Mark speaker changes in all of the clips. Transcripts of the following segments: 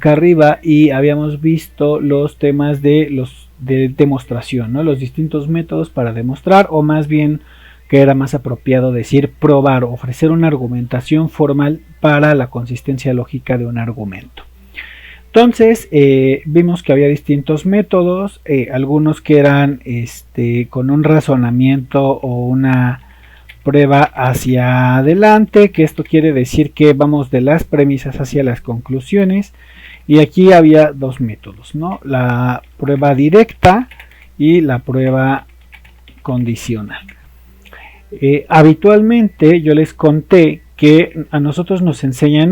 Speaker 1: acá arriba y habíamos visto los temas de demostración, ¿no? Los distintos métodos para demostrar, o más bien que era más apropiado decir probar, ofrecer una argumentación formal para la consistencia lógica de un argumento. Entonces vimos que había distintos métodos, algunos que eran con un razonamiento o una prueba hacia adelante, que esto quiere decir que vamos de las premisas hacia las conclusiones, y aquí había dos métodos, ¿no? La prueba directa y la prueba condicional. Habitualmente yo les conté que a nosotros nos enseñan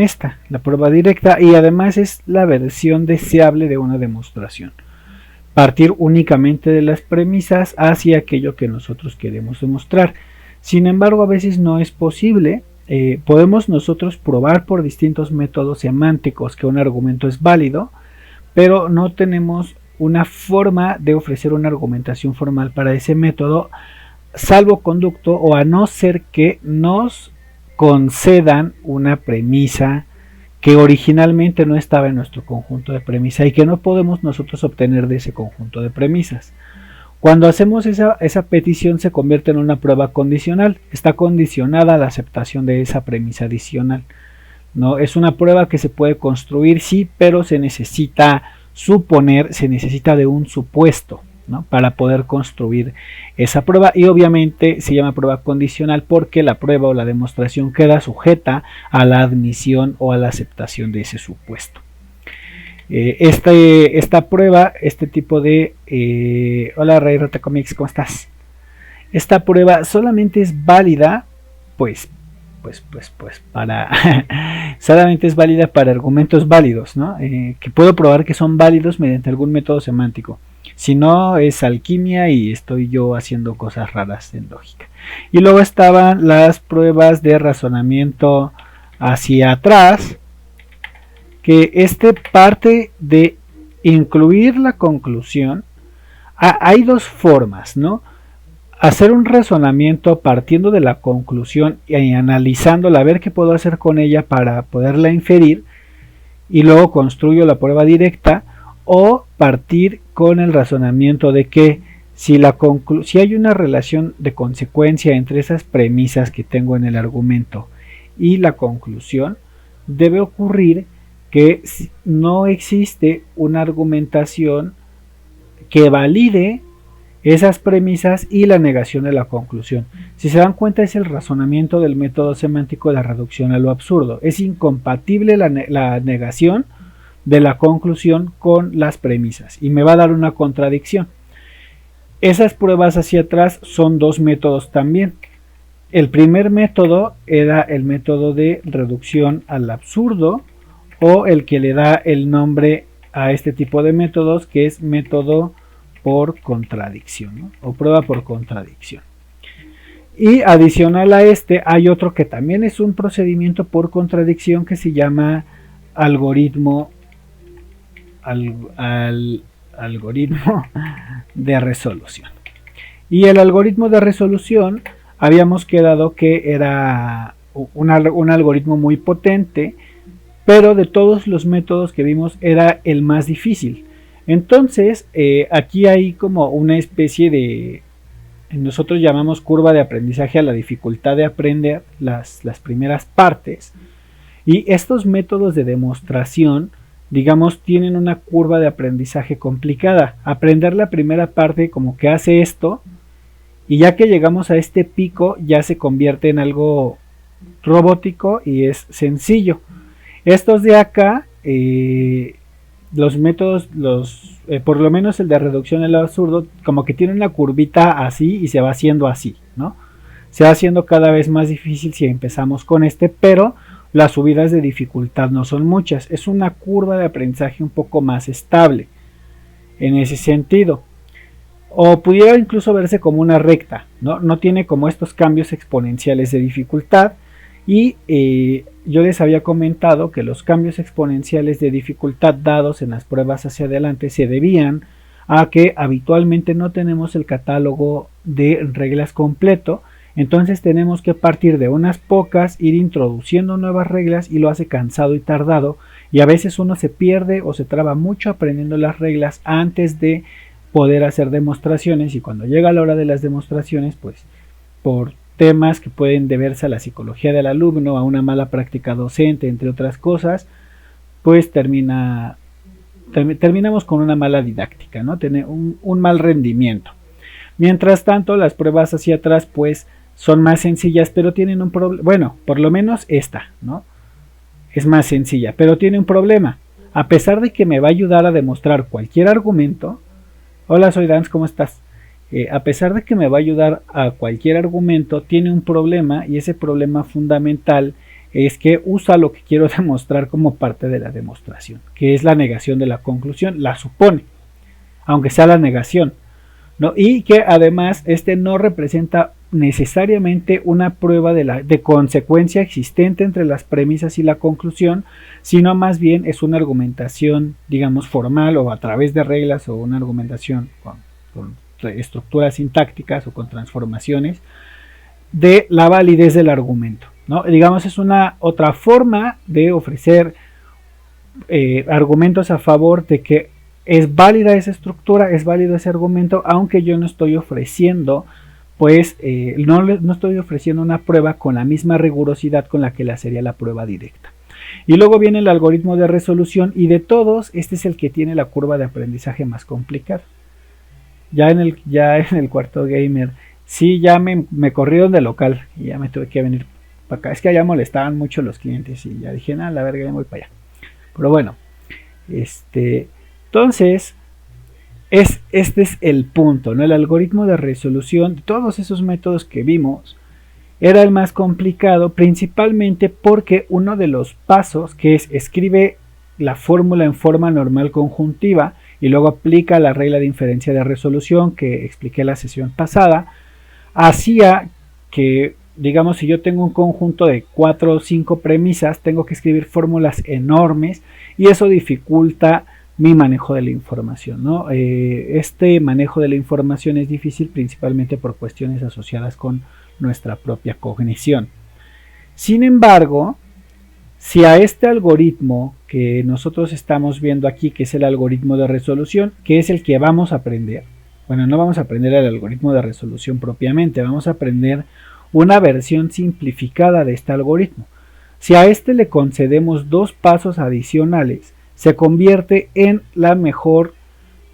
Speaker 1: la prueba directa, y además es la versión deseable de una demostración. Partir únicamente de las premisas hacia aquello que nosotros queremos demostrar. Sin embargo, a veces no es posible. Podemos nosotros probar por distintos métodos semánticos que un argumento es válido, pero no tenemos una forma de ofrecer una argumentación formal para ese método, salvo conducto, o a no ser que nos concedan una premisa que originalmente no estaba en nuestro conjunto de premisas y que no podemos nosotros obtener de ese conjunto de premisas. Cuando hacemos esa petición, se convierte en una prueba condicional. Está condicionada a la aceptación de esa premisa adicional, ¿no? Es una prueba que se puede construir, sí, pero se necesita suponer, se necesita de un supuesto, ¿no? Para poder construir esa prueba, y obviamente se llama prueba condicional porque la prueba o la demostración queda sujeta a la admisión o a la aceptación de ese supuesto. Esta prueba, este tipo de hola Ray Rata Comics, ¿cómo estás? Esta prueba solamente es válida para solamente es válida para argumentos válidos, ¿no? Que puedo probar que son válidos mediante algún método semántico. Si no, es alquimia y estoy yo haciendo cosas raras en lógica. Y luego estaban las pruebas de razonamiento hacia atrás, que parte de incluir la conclusión. Hay dos formas, ¿no? Hacer un razonamiento partiendo de la conclusión y analizándola, a ver qué puedo hacer con ella para poderla inferir, y luego construyo la prueba directa, o partir con el razonamiento de que si hay una relación de consecuencia entre esas premisas que tengo en el argumento y la conclusión, debe ocurrir que no existe una argumentación que valide esas premisas y la negación de la conclusión. Si se dan cuenta, es el razonamiento del método semántico de la reducción a lo absurdo. Es incompatible la negación de la conclusión con las premisas y me va a dar una contradicción. Esas pruebas hacia atrás son dos métodos también. El primer método era el método de reducción al absurdo, o el que le da el nombre a este tipo de métodos, que es método por contradicción, ¿no? O prueba por contradicción. Y adicional a hay otro que también es un procedimiento por contradicción, que se llama algoritmo de resolución. Y el algoritmo de resolución, habíamos quedado que era un algoritmo muy potente, pero de todos los métodos que vimos era el más difícil. Entonces aquí hay como una especie de, nosotros llamamos curva de aprendizaje a la dificultad de aprender las primeras partes, y estos métodos de demostración, digamos, tienen una curva de aprendizaje complicada. Aprender la primera parte como que hace esto, y ya que llegamos a este pico ya se convierte en algo robótico y es sencillo. Estos de acá, los métodos, por lo menos el de reducción al absurdo, como que tiene una curvita así y se va haciendo así, ¿no? Se va haciendo cada vez más difícil si empezamos con pero las subidas de dificultad no son muchas. Es una curva de aprendizaje un poco más estable en ese sentido. O pudiera incluso verse como una recta, ¿no? No tiene como estos cambios exponenciales de dificultad. Y yo les había comentado que los cambios exponenciales de dificultad dados en las pruebas hacia adelante se debían a que habitualmente no tenemos el catálogo de reglas completo. Entonces tenemos que partir de unas pocas, ir introduciendo nuevas reglas y lo hace cansado y tardado. Y a veces uno se pierde o se traba mucho aprendiendo las reglas antes de poder hacer demostraciones, y cuando llega la hora de las demostraciones, pues por temas que pueden deberse a la psicología del alumno, a una mala práctica docente, entre otras cosas, pues terminamos con una mala didáctica, ¿no? Tener un mal rendimiento. Mientras tanto, las pruebas hacia atrás pues son más sencillas, pero tienen un problema. Bueno, por lo menos esta, ¿no? Es más sencilla, pero tiene un problema. A pesar de que me va a ayudar a demostrar cualquier argumento. Hola, soy Dance, ¿cómo estás? A pesar de que me va a ayudar a cualquier argumento, tiene un problema, y ese problema fundamental es que usa lo que quiero demostrar como parte de la demostración, que es la negación de la conclusión, la supone, aunque sea la negación, ¿no? Y que además no representa necesariamente una prueba de consecuencia existente entre las premisas y la conclusión, sino más bien es una argumentación, digamos, formal o a través de reglas, o una argumentación con estructuras sintácticas o con transformaciones de la validez del argumento, ¿no? Digamos, es una otra forma de ofrecer argumentos a favor de que es válida esa estructura, es válido ese argumento, aunque yo no estoy ofreciendo, pues no estoy ofreciendo una prueba con la misma rigurosidad con la que la sería la prueba directa. Y luego viene el algoritmo de resolución, y de todos, este es el que tiene la curva de aprendizaje más complicada. Ya en el cuarto gamer, sí, ya me corrieron de local y ya me tuve que venir para acá. Es que allá molestaban mucho los clientes y ya dije, nada, la verga, ya me voy para allá. Pero bueno, entonces, este es el punto, ¿no? El algoritmo de resolución de todos esos métodos que vimos era el más complicado, principalmente porque uno de los pasos, que es escribe la fórmula en forma normal conjuntiva y luego aplica la regla de inferencia de resolución que expliqué la sesión pasada, hacía que, digamos, si yo tengo un conjunto de 4 o 5 premisas, tengo que escribir fórmulas enormes, y eso dificulta mi manejo de la información, ¿no? Este manejo de la información es difícil principalmente por cuestiones asociadas con nuestra propia cognición. Sin embargo, si a este algoritmo que nosotros estamos viendo aquí, que es el algoritmo de resolución, que es el que vamos a aprender, bueno, no vamos a aprender el algoritmo de resolución propiamente, vamos a aprender una versión simplificada de este algoritmo. Si a este le concedemos 2 pasos adicionales, se convierte en la mejor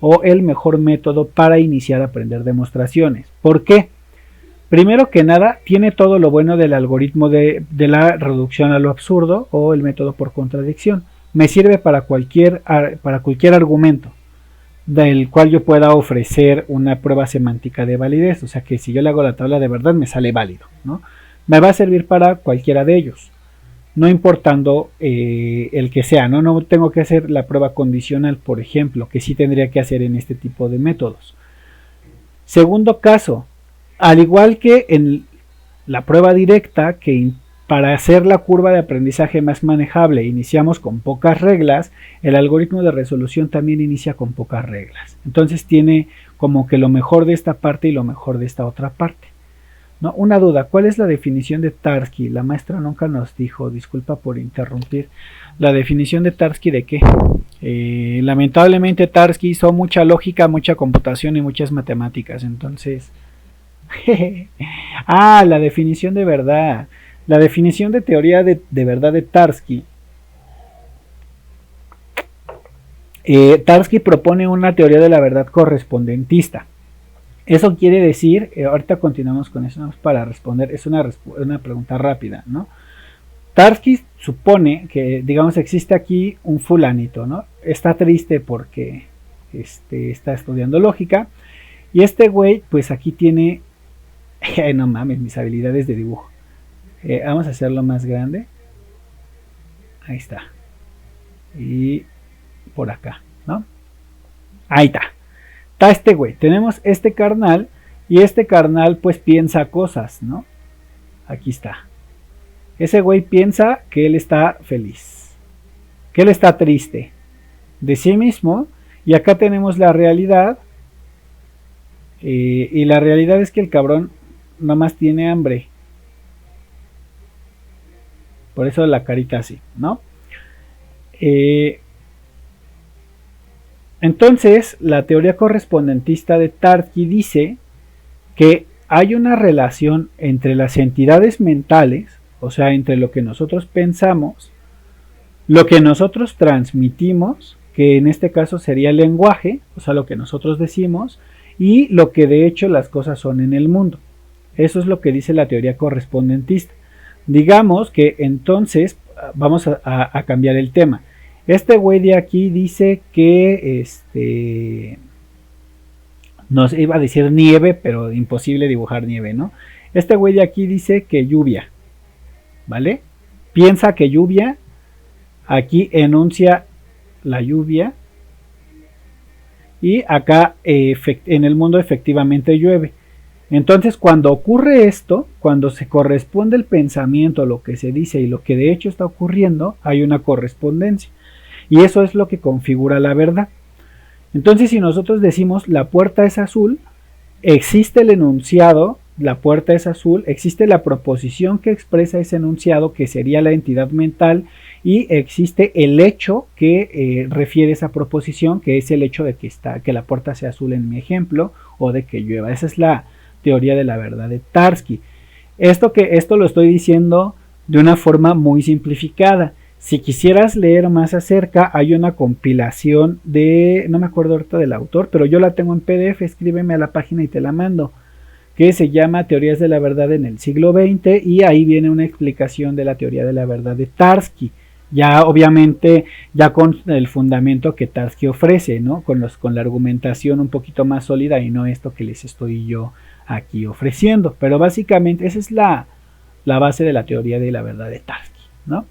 Speaker 1: o el mejor método para iniciar a aprender demostraciones. ¿Por qué? Primero que nada, tiene todo lo bueno del algoritmo de la reducción a lo absurdo o el método por contradicción. Me sirve para cualquier argumento del cual yo pueda ofrecer una prueba semántica de validez. O sea que si yo le hago la tabla de verdad, me sale válido, ¿no? Me va a servir para cualquiera de ellos, no importando el que sea, ¿no? No tengo que hacer la prueba condicional, por ejemplo, que sí tendría que hacer en este tipo de métodos. Segundo caso, al igual que en la prueba directa, que para hacer la curva de aprendizaje más manejable iniciamos con pocas reglas, el algoritmo de resolución también inicia con pocas reglas. Entonces tiene como que lo mejor de esta parte y lo mejor de esta otra parte, ¿no? Una duda, ¿cuál es la definición de Tarski? La maestra nunca nos dijo, disculpa por interrumpir. ¿La definición de Tarski de qué? Lamentablemente Tarski hizo mucha lógica, mucha computación y muchas matemáticas, entonces... la definición de verdad. La definición de teoría de verdad de Tarski. Tarski propone una teoría de la verdad correspondentista. Eso quiere decir, ahorita continuamos con eso, ¿no? Para responder, es una pregunta rápida, ¿no? Tarski supone que, digamos, existe aquí un fulanito, ¿no? Está triste porque está estudiando lógica, y este güey, pues aquí tiene... no mames, mis habilidades de dibujo. Vamos a hacerlo más grande. Ahí está. Y por acá, ¿no? Ahí está. Está este güey. Tenemos este carnal. Y este carnal pues piensa cosas, ¿no? Aquí está. Ese güey piensa que él está feliz, que él está triste de sí mismo. Y acá tenemos la realidad. Y la realidad es que el cabrón nomás tiene hambre. Por eso la carita así, ¿no? Entonces, la teoría correspondentista de Tarski dice que hay una relación entre las entidades mentales, o sea, entre lo que nosotros pensamos, lo que nosotros transmitimos, que en este caso sería el lenguaje, o sea, lo que nosotros decimos, y lo que de hecho las cosas son en el mundo. Eso es lo que dice la teoría correspondentista. Digamos que entonces vamos a cambiar el tema. Este güey de aquí dice que nos iba a decir nieve, pero imposible dibujar nieve, ¿no? Este güey de aquí dice que lluvia, ¿vale? Piensa que lluvia, aquí enuncia la lluvia y acá en el mundo efectivamente llueve. Entonces, cuando ocurre esto, cuando se corresponde el pensamiento, lo que se dice y lo que de hecho está ocurriendo, hay una correspondencia. Y eso es lo que configura la verdad. Entonces, si nosotros decimos la puerta es azul, existe el enunciado, la puerta es azul, existe la proposición que expresa ese enunciado, que sería la entidad mental, y existe el hecho que refiere esa proposición, que es el hecho de que la puerta sea azul en mi ejemplo, o de que llueva. Esa es la teoría de la verdad de Tarski. Esto lo estoy diciendo de una forma muy simplificada. Si quisieras leer más acerca, hay una compilación de, no me acuerdo ahorita del autor, pero yo la tengo en PDF, escríbeme a la página y te la mando, que se llama Teorías de la Verdad en el siglo XX, y ahí viene una explicación de la teoría de la verdad de Tarski, ya obviamente ya con el fundamento que Tarski ofrece, ¿no? Con la argumentación un poquito más sólida y no esto que les estoy yo aquí ofreciendo, pero básicamente esa es la base de la teoría de la verdad de Tarski, ¿no?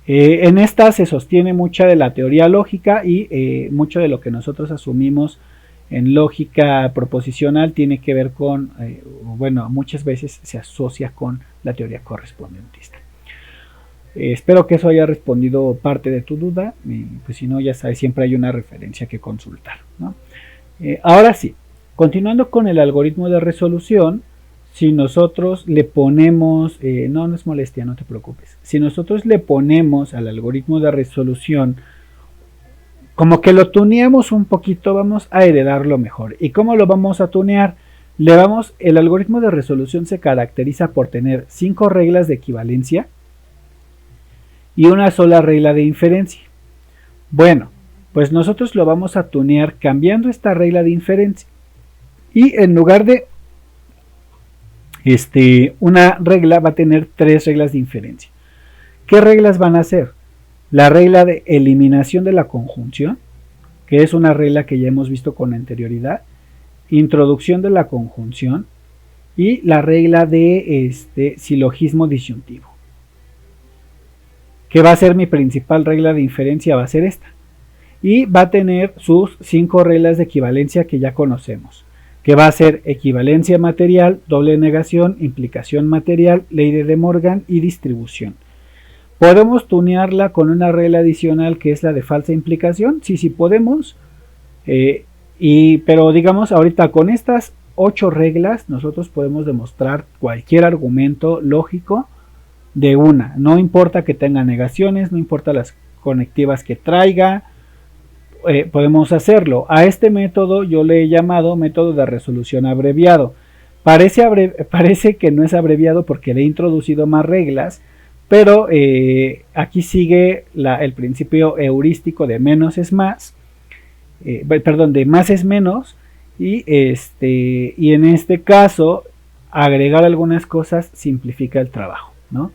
Speaker 1: En esta se sostiene mucha de la teoría lógica y mucho de lo que nosotros asumimos en lógica proposicional tiene que ver con, bueno, muchas veces se asocia con la teoría correspondentista. Espero que eso haya respondido parte de tu duda, pues si no, ya sabes, siempre hay una referencia que consultar, ¿no? Ahora sí, continuando con el algoritmo de resolución, si nosotros le ponemos, no es molestia, no te preocupes, si nosotros le ponemos al algoritmo de resolución, como que lo tuneamos un poquito, vamos a heredarlo mejor. ¿Y cómo lo vamos a tunear? El algoritmo de resolución se caracteriza por tener 5 reglas de equivalencia y una sola regla de inferencia. Bueno, pues nosotros lo vamos a tunear cambiando esta regla de inferencia. Y en lugar de una regla va a tener 3 reglas de inferencia. ¿Qué reglas van a ser? La regla de eliminación de la conjunción, que es una regla que ya hemos visto con anterioridad, introducción de la conjunción y la regla de silogismo disyuntivo. ¿Qué va a ser mi principal regla de inferencia? Va a ser esta. Y va a tener sus 5 reglas de equivalencia que ya conocemos, que va a ser equivalencia material, doble negación, implicación material, ley de De Morgan y distribución. ¿Podemos tunearla con una regla adicional que es la de falsa implicación? Sí, sí podemos. Pero digamos ahorita con estas 8 reglas nosotros podemos demostrar cualquier argumento lógico de una. No importa que tenga negaciones, no importa las conectivas que traiga, podemos hacerlo. A este método yo le he llamado método de resolución abreviado. Parece que no es abreviado porque le he introducido más reglas, pero aquí sigue el principio heurístico de menos es más, de más es menos, y en este caso agregar algunas cosas simplifica el trabajo, ¿no?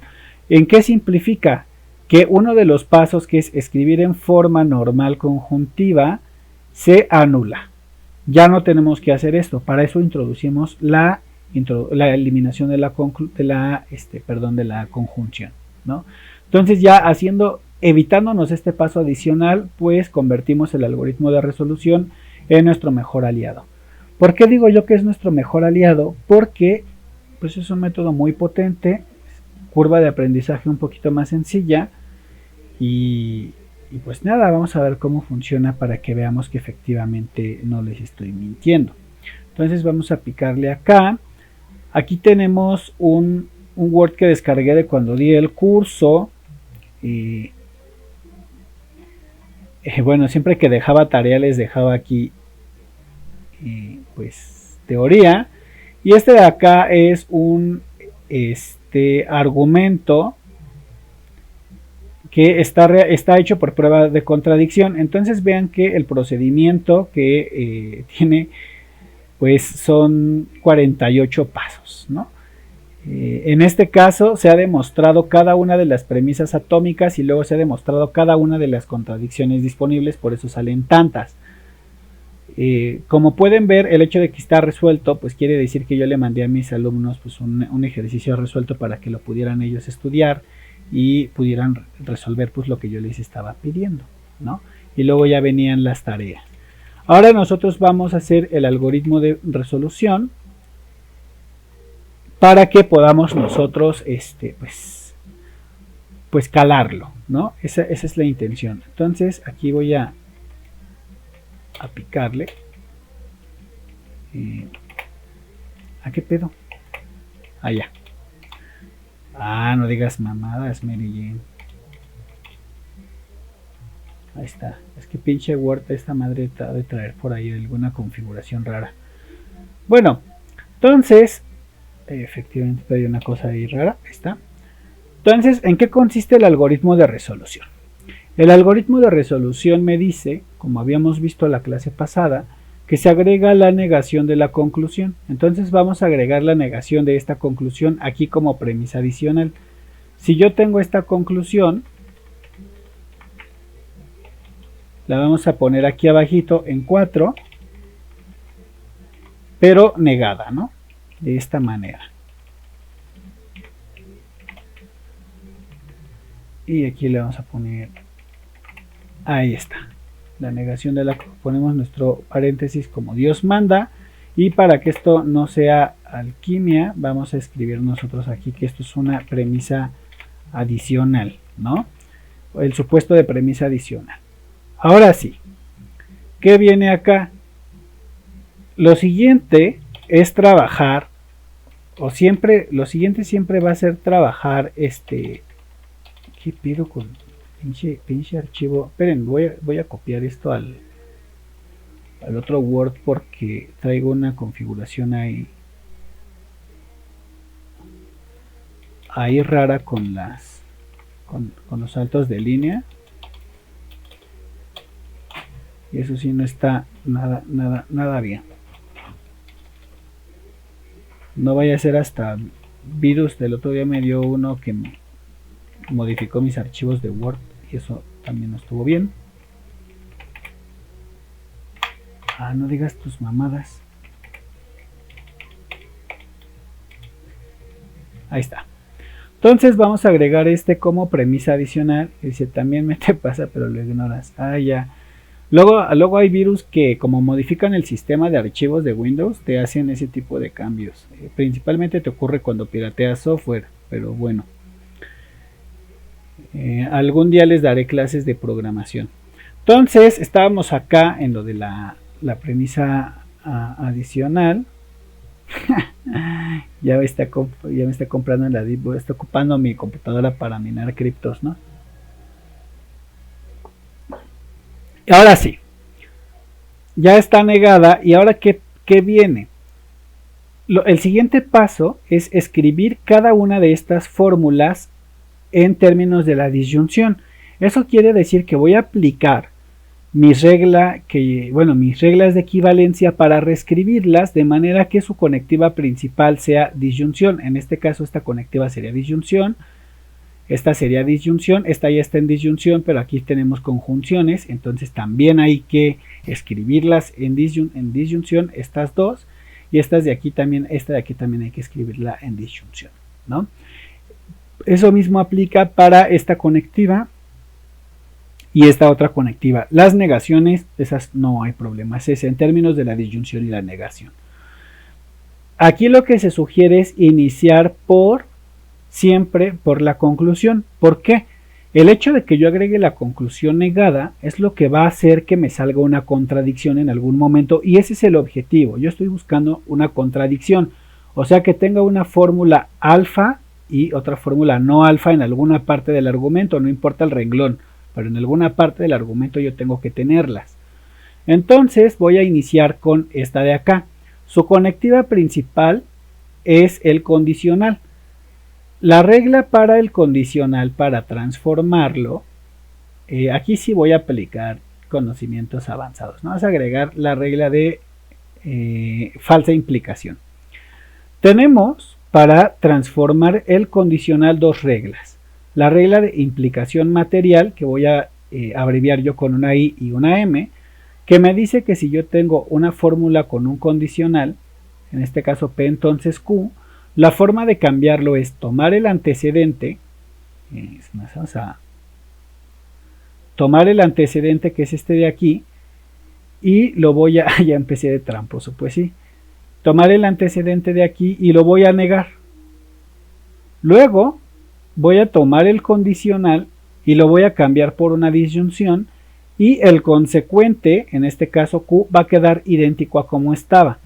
Speaker 1: ¿En qué simplifica? Que uno de los pasos, que es escribir en forma normal conjuntiva, se anula. Ya no tenemos que hacer esto. Para eso introducimos la eliminación de la conjunción, ¿no? Entonces ya evitándonos este paso adicional, pues convertimos el algoritmo de resolución en nuestro mejor aliado. ¿Por qué digo yo que es nuestro mejor aliado? Porque pues es un método muy potente, curva de aprendizaje un poquito más sencilla y pues nada, vamos a ver cómo funciona para que veamos que efectivamente no les estoy mintiendo. Entonces vamos a picarle acá Aquí tenemos un Word que descargué de cuando di el curso. Y bueno, siempre que dejaba tarea les dejaba aquí pues teoría. Y este de acá es un argumento que está hecho por prueba de contradicción. Entonces vean que el procedimiento que tiene pues son 48 pasos, ¿no? En este caso se ha demostrado cada una de las premisas atómicas y luego se ha demostrado cada una de las contradicciones disponibles, por eso salen tantas. Como pueden ver, el hecho de que está resuelto pues quiere decir que yo le mandé a mis alumnos pues un ejercicio resuelto para que lo pudieran ellos estudiar y pudieran resolver pues lo que yo les estaba pidiendo, ¿no? Y luego ya venían las tareas. Ahora nosotros vamos a hacer el algoritmo de resolución para que podamos nosotros pues calarlo, ¿no? Esa es la intención. Entonces aquí voy a picarle. ¿A qué pedo? Allá. No digas mamadas, Mary Jane. Ahí está. Es que pinche Word, esta madre te ha de traer por ahí alguna configuración rara. Bueno, entonces, efectivamente hay una cosa ahí rara. Ahí está. Entonces, ¿en qué consiste el algoritmo de resolución? El algoritmo de resolución me dice, como habíamos visto en la clase pasada, que se agrega la negación de la conclusión. Entonces vamos a agregar la negación de esta conclusión aquí como premisa adicional. Si yo tengo esta conclusión, la vamos a poner aquí abajito en 4, pero negada, ¿no? De esta manera. Y aquí le vamos a poner, ahí está, la negación de la, ponemos nuestro paréntesis como Dios manda, y para que esto no sea alquimia, vamos a escribir nosotros aquí que esto es una premisa adicional, ¿no? El supuesto de premisa adicional. Ahora sí, ¿qué viene acá? Lo siguiente es trabajar, o siempre, lo siguiente siempre va a ser trabajar ¿qué pido con pinche archivo? Esperen, voy a copiar esto al otro Word porque traigo una configuración ahí rara con los saltos de línea, y eso sí no está nada bien. No vaya a ser hasta virus. Del otro día me dio uno que modificó mis archivos de Word y eso también no estuvo bien. No digas tus mamadas. Ahí está. Entonces vamos a agregar como premisa adicional. Dice, también me te pasa, pero lo ignoras. Ya. Luego hay virus que, como modifican el sistema de archivos de Windows, te hacen ese tipo de cambios. Principalmente te ocurre cuando pirateas software, pero bueno. Algún día les daré clases de programación. Entonces estábamos acá en lo de la premisa adicional. ya me está comprando en la Deep Web. Está ocupando mi computadora para minar criptos, ¿no? Ahora sí, ya está negada. Y ahora ¿qué viene? El siguiente paso es escribir cada una de estas fórmulas en términos de la disyunción. Eso quiere decir que voy a aplicar mis reglas de equivalencia para reescribirlas de manera que su conectiva principal sea disyunción. En este caso esta conectiva sería disyunción, esta sería disyunción, esta ya está en disyunción, pero aquí tenemos conjunciones, entonces también hay que escribirlas en disyunción, estas dos, y esta de aquí también hay que escribirla en disyunción, ¿no? Eso mismo aplica para esta conectiva y esta otra conectiva. Las negaciones, esas no hay problemas, es en términos de la disyunción y la negación. Aquí lo que se sugiere es iniciar siempre por la conclusión. ¿Por qué? El hecho de que yo agregue la conclusión negada es lo que va a hacer que me salga una contradicción en algún momento, y ese es el objetivo. Yo estoy buscando una contradicción. O sea que tenga una fórmula alfa y otra fórmula no alfa en alguna parte del argumento, no importa el renglón, pero en alguna parte del argumento yo tengo que tenerlas. Entonces voy a iniciar con esta de acá. Su conectiva principal es el condicional. La regla para el condicional, para transformarlo, aquí sí voy a aplicar conocimientos avanzados. Vamos a agregar la regla de falsa implicación. Tenemos para transformar el condicional dos reglas. La regla de implicación material, que voy a abreviar yo con una I y una M, que me dice que si yo tengo una fórmula con un condicional, en este caso P entonces Q, la forma de cambiarlo es tomar el antecedente, vamos a tomar el antecedente que es este de aquí, y lo voy a, ya empecé de tramposo, pues sí, tomar el antecedente de aquí y lo voy a negar. Luego voy a tomar el condicional y lo voy a cambiar por una disyunción, y el consecuente, en este caso Q, va a quedar idéntico a como estaba.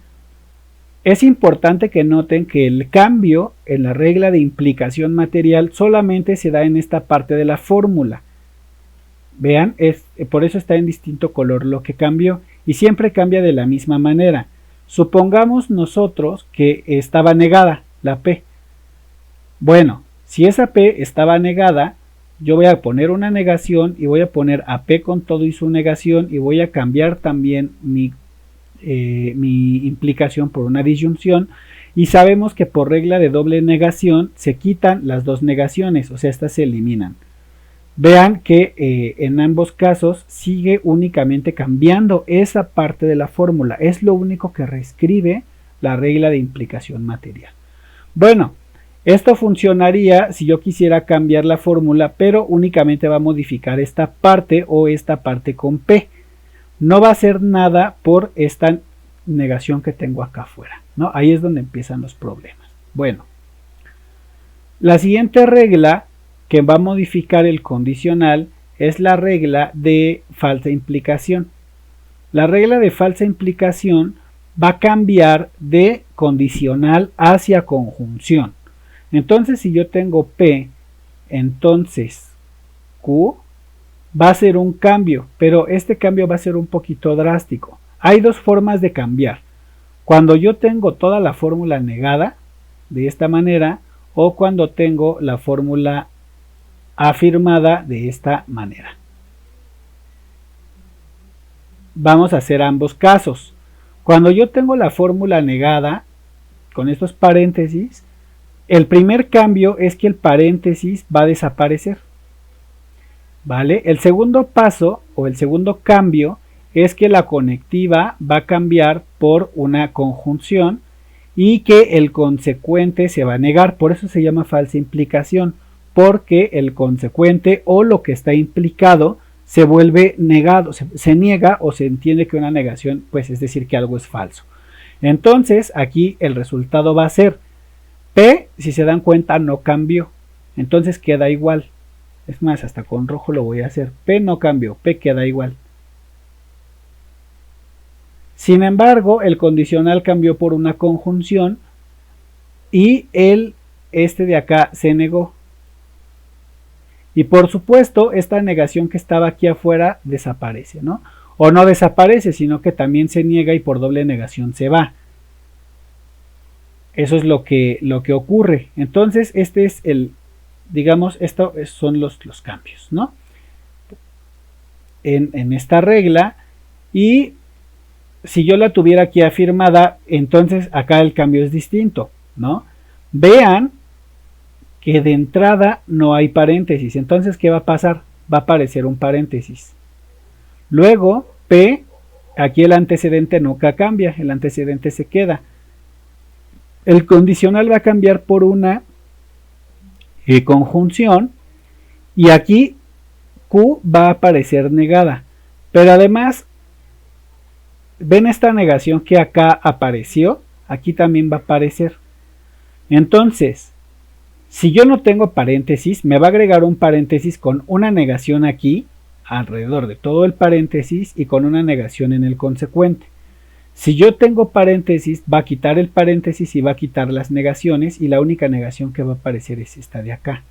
Speaker 1: Es importante que noten que el cambio en la regla de implicación material solamente se da en esta parte de la fórmula. Vean, por eso está en distinto color lo que cambió, y siempre cambia de la misma manera. Supongamos nosotros que estaba negada la P. Bueno, si esa P estaba negada, yo voy a poner una negación y voy a poner a P con todo y su negación, y voy a cambiar también mi implicación por una disyunción, y sabemos que por regla de doble negación se quitan las dos negaciones, o sea, estas se eliminan. Vean que en ambos casos sigue únicamente cambiando esa parte de la fórmula, es lo único que reescribe la regla de implicación material. Bueno, esto funcionaría si yo quisiera cambiar la fórmula, pero únicamente va a modificar esta parte o esta parte con P. No va a hacer nada por esta negación que tengo acá afuera, ¿no? Ahí es donde empiezan los problemas. Bueno, la siguiente regla que va a modificar el condicional es la regla de falsa implicación. La regla de falsa implicación va a cambiar de condicional hacia conjunción. Entonces, si yo tengo P, entonces Q va a ser un cambio, pero este cambio va a ser un poquito drástico. Hay dos formas de cambiar. Cuando yo tengo toda la fórmula negada, de esta manera, o cuando tengo la fórmula afirmada de esta manera. Vamos a hacer ambos casos. Cuando yo tengo la fórmula negada, con estos paréntesis, el primer cambio es que el paréntesis va a desaparecer. ¿Vale? El segundo paso o el segundo cambio es que la conectiva va a cambiar por una conjunción y que el consecuente se va a negar. Por eso se llama falsa implicación, porque el consecuente o lo que está implicado se vuelve negado, se niega, o se entiende que una negación, pues es decir que algo es falso. Entonces aquí el resultado va a ser P, si se dan cuenta, no cambió, entonces queda igual. Es más, hasta con rojo lo voy a hacer. P no cambió, P queda igual. Sin embargo, el condicional cambió por una conjunción y este de acá se negó. Y por supuesto, esta negación que estaba aquí afuera desaparece, ¿no? O no desaparece, sino que también se niega y por doble negación se va. Eso es lo que ocurre. Entonces, este es digamos, estos son los cambios, ¿no? En esta regla, y si yo la tuviera aquí afirmada, entonces acá el cambio es distinto, ¿no? Vean que de entrada no hay paréntesis, entonces ¿qué va a pasar? Va a aparecer un paréntesis. Luego, P, aquí el antecedente nunca cambia, el antecedente se queda. El condicional va a cambiar por una conjunción, y aquí Q va a aparecer negada, pero además ven esta negación que acá apareció, aquí también va a aparecer. Entonces, si yo no tengo paréntesis, me va a agregar un paréntesis con una negación aquí alrededor de todo el paréntesis y con una negación en el consecuente. Si yo tengo paréntesis, va a quitar el paréntesis y va a quitar las negaciones, y la única negación que va a aparecer es esta de acá.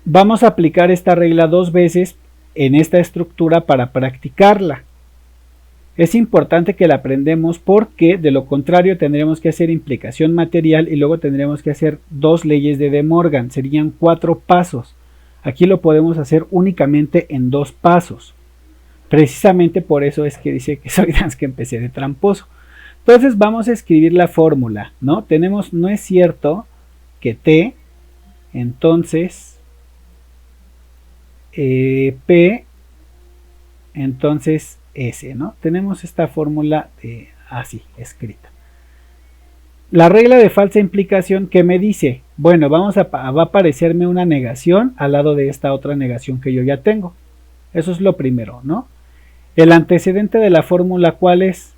Speaker 1: Vamos a aplicar esta regla 2 veces en esta estructura para practicarla. Es importante que la aprendamos porque de lo contrario tendremos que hacer implicación material y luego tendremos que hacer 2 leyes de De Morgan, serían 4 pasos. Aquí lo podemos hacer únicamente en 2 pasos. Precisamente por eso es que dice que soy que empecé de tramposo. Entonces vamos a escribir la fórmula, ¿no? Tenemos, no es cierto que T, entonces P, entonces S, ¿no? Tenemos esta fórmula así escrita. La regla de falsa implicación, ¿qué me dice? Bueno, va a aparecerme una negación al lado de esta otra negación que yo ya tengo. Eso es lo primero, ¿no? El antecedente de la fórmula, ¿cuál es?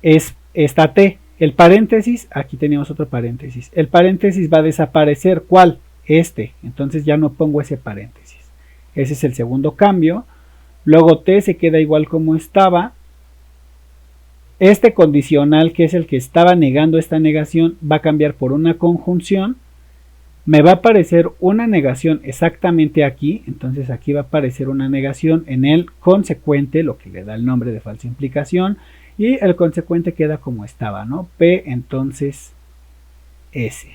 Speaker 1: Es esta T. El paréntesis, aquí teníamos otro paréntesis. El paréntesis va a desaparecer. ¿Cuál? Este. Entonces ya no pongo ese paréntesis. Ese es el segundo cambio. Luego T se queda igual como estaba. Este condicional, que es el que estaba negando esta negación, va a cambiar por una conjunción. Me va a aparecer una negación exactamente aquí. Entonces aquí va a aparecer una negación en el consecuente, lo que le da el nombre de falsa implicación. Y el consecuente queda como estaba, ¿no? P, entonces S.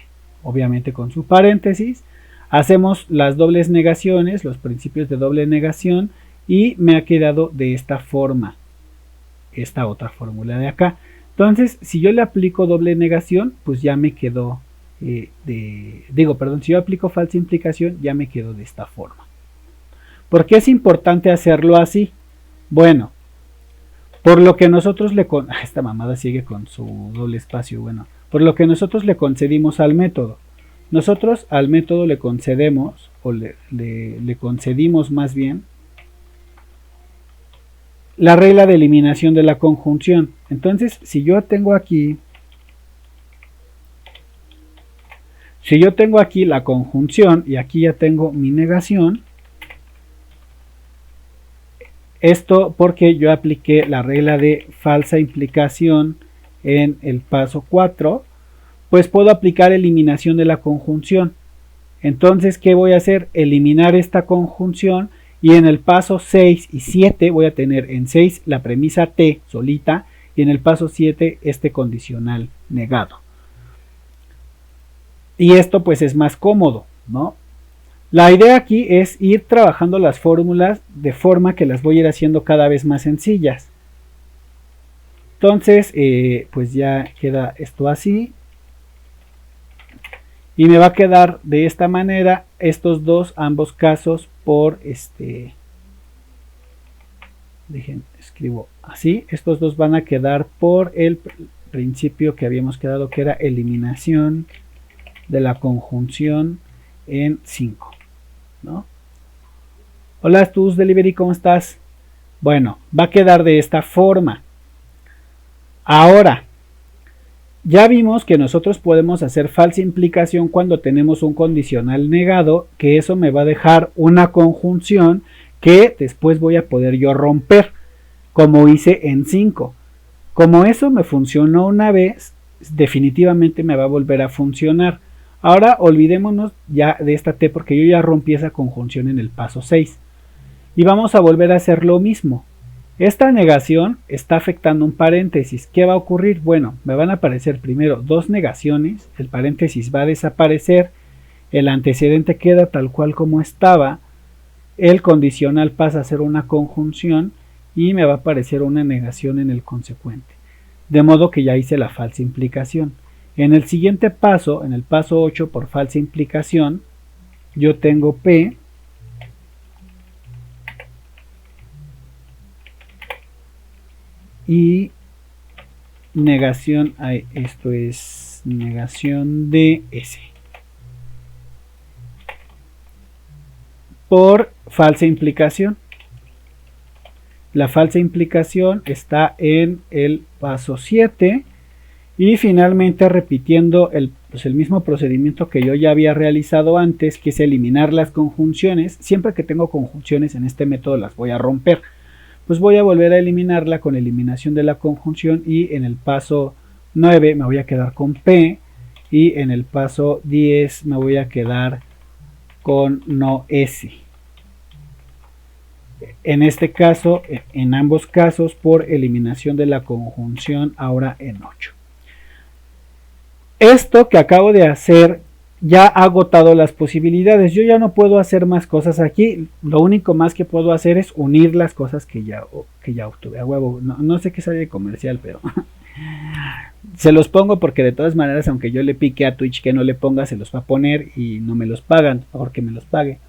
Speaker 1: Obviamente con su paréntesis. Hacemos las dobles negaciones, los principios de doble negación. Y me ha quedado de esta forma. Esta otra fórmula de acá. Entonces, si yo le aplico doble negación, pues ya me quedó si yo aplico falsa implicación, ya me quedo de esta forma. ¿Por qué es importante hacerlo así? Bueno, por lo que nosotros esta mamada sigue con su doble espacio, bueno, por lo que nosotros le concedimos al método. Nosotros al método le concedemos, o le concedimos más bien, la regla de eliminación de la conjunción. Entonces, si yo tengo aquí la conjunción y aquí ya tengo mi negación, esto porque yo apliqué la regla de falsa implicación en el paso 4, pues puedo aplicar eliminación de la conjunción. Entonces, ¿qué voy a hacer? Eliminar esta conjunción. Y en el paso 6 y 7 voy a tener en 6 la premisa T solita y en el paso 7 este condicional negado. Y esto pues es más cómodo, ¿no? La idea aquí es ir trabajando las fórmulas de forma que las voy a ir haciendo cada vez más sencillas. Entonces, pues ya queda esto así. Y me va a quedar de esta manera estos dos, ambos casos por escribo así. Estos dos van a quedar por el principio que habíamos quedado, que era eliminación de la conjunción en 5, ¿no? Hola, Tus Delivery, ¿cómo estás? Bueno, va a quedar de esta forma. Ahora, ya vimos que nosotros podemos hacer falsa implicación cuando tenemos un condicional negado, que eso me va a dejar una conjunción que después voy a poder yo romper, como hice en 5. Como eso me funcionó una vez, definitivamente me va a volver a funcionar. Ahora olvidémonos ya de esta T porque yo ya rompí esa conjunción en el paso 6. Y vamos a volver a hacer lo mismo. Esta negación está afectando un paréntesis. ¿Qué va a ocurrir? Bueno, me van a aparecer primero dos negaciones, el paréntesis va a desaparecer, el antecedente queda tal cual como estaba, el condicional pasa a ser una conjunción y me va a aparecer una negación en el consecuente. De modo que ya hice la falsa implicación. En el siguiente paso, en el paso 8 por falsa implicación, yo tengo P y negación, esto es negación de S por falsa implicación. La falsa implicación está en el paso 7 y finalmente repitiendo el mismo procedimiento que yo ya había realizado antes, que es eliminar las conjunciones. Siempre que tengo conjunciones en este método las voy a romper. pues voy a volver a eliminarla con eliminación de la conjunción y en el paso 9 me voy a quedar con P y en el paso 10 me voy a quedar con no S. En este caso, en ambos casos, por eliminación de la conjunción ahora en 8. Esto que acabo de hacer ya ha agotado las posibilidades. Yo ya no puedo hacer más cosas aquí. Lo único más que puedo hacer es unir las cosas que ya obtuve. A huevo. No sé qué sale de comercial, pero se los pongo porque de todas maneras, aunque yo le pique a Twitch que no le ponga, se los va a poner y no me los pagan. Mejor que me los pague.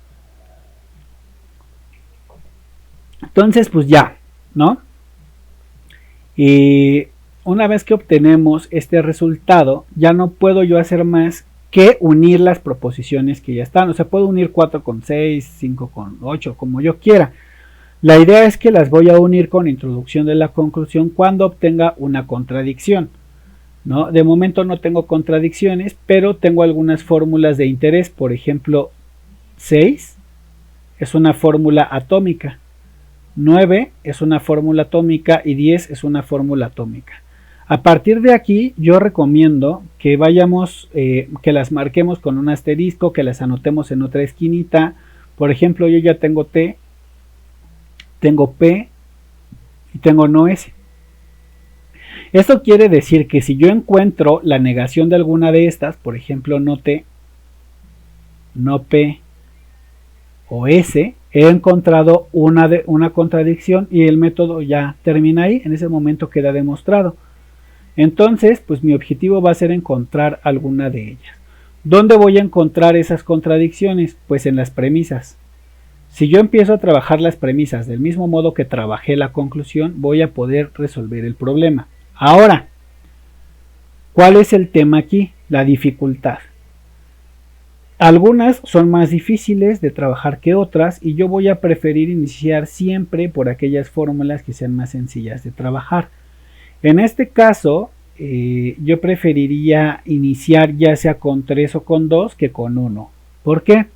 Speaker 1: Entonces, pues ya, ¿no? Y una vez que obtenemos este resultado, ya no puedo yo hacer más que unir las proposiciones que ya están. O sea, puedo unir 4 con 6, 5 con 8, como yo quiera. La idea es que las voy a unir con introducción de la conclusión cuando obtenga una contradicción, ¿no? De momento no tengo contradicciones, pero tengo algunas fórmulas de interés. Por ejemplo, 6 es una fórmula atómica. 9 es una fórmula atómica y 10 es una fórmula atómica. A partir de aquí yo recomiendo que vayamos, que las marquemos con un asterisco, que las anotemos en otra esquinita. Por ejemplo, yo ya tengo T, tengo P y tengo no S. Esto quiere decir que si yo encuentro la negación de alguna de estas, por ejemplo no T, no P o S, he encontrado una contradicción y el método ya termina ahí. En ese momento queda demostrado. Entonces, pues mi objetivo va a ser encontrar alguna de ellas. ¿Dónde voy a encontrar esas contradicciones? Pues en las premisas. Si yo empiezo a trabajar las premisas del mismo modo que trabajé la conclusión, voy a poder resolver el problema. Ahora, ¿cuál es el tema aquí? La dificultad. Algunas son más difíciles de trabajar que otras y yo voy a preferir iniciar siempre por aquellas fórmulas que sean más sencillas de trabajar. En este caso, yo preferiría iniciar ya sea con 3 o con 2 que con 1. ¿Por qué?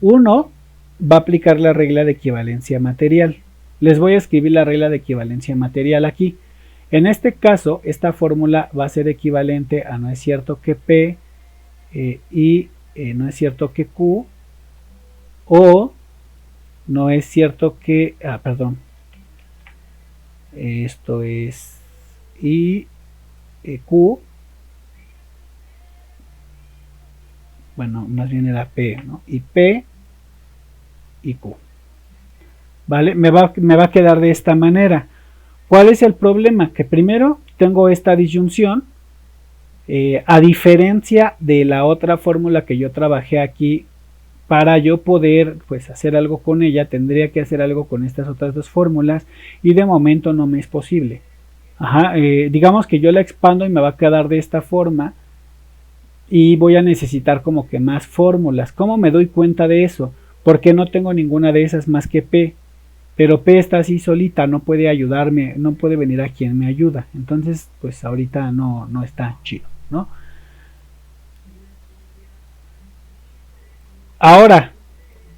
Speaker 1: 1 va a aplicar la regla de equivalencia material. Les voy a escribir la regla de equivalencia material aquí. En este caso, esta fórmula va a ser equivalente a no es cierto que P y no es cierto que Q o no es cierto que, perdón, esto es y Q, bueno, más bien era P, ¿no? Y P y Q. ¿Vale? Me va a quedar de esta manera. ¿Cuál es el problema? Que primero tengo esta disyunción, a diferencia de la otra fórmula que yo trabajé aquí. Para yo poder pues hacer algo con ella, tendría que hacer algo con estas otras dos fórmulas y de momento no me es posible. Digamos que yo la expando y me va a quedar de esta forma y voy a necesitar como que más fórmulas. ¿Cómo me doy cuenta de eso? Porque no tengo ninguna de esas más que P, pero P está así solita, no puede ayudarme, no puede venir a quien me ayuda. Entonces pues ahorita no está chido, ¿no? Ahora,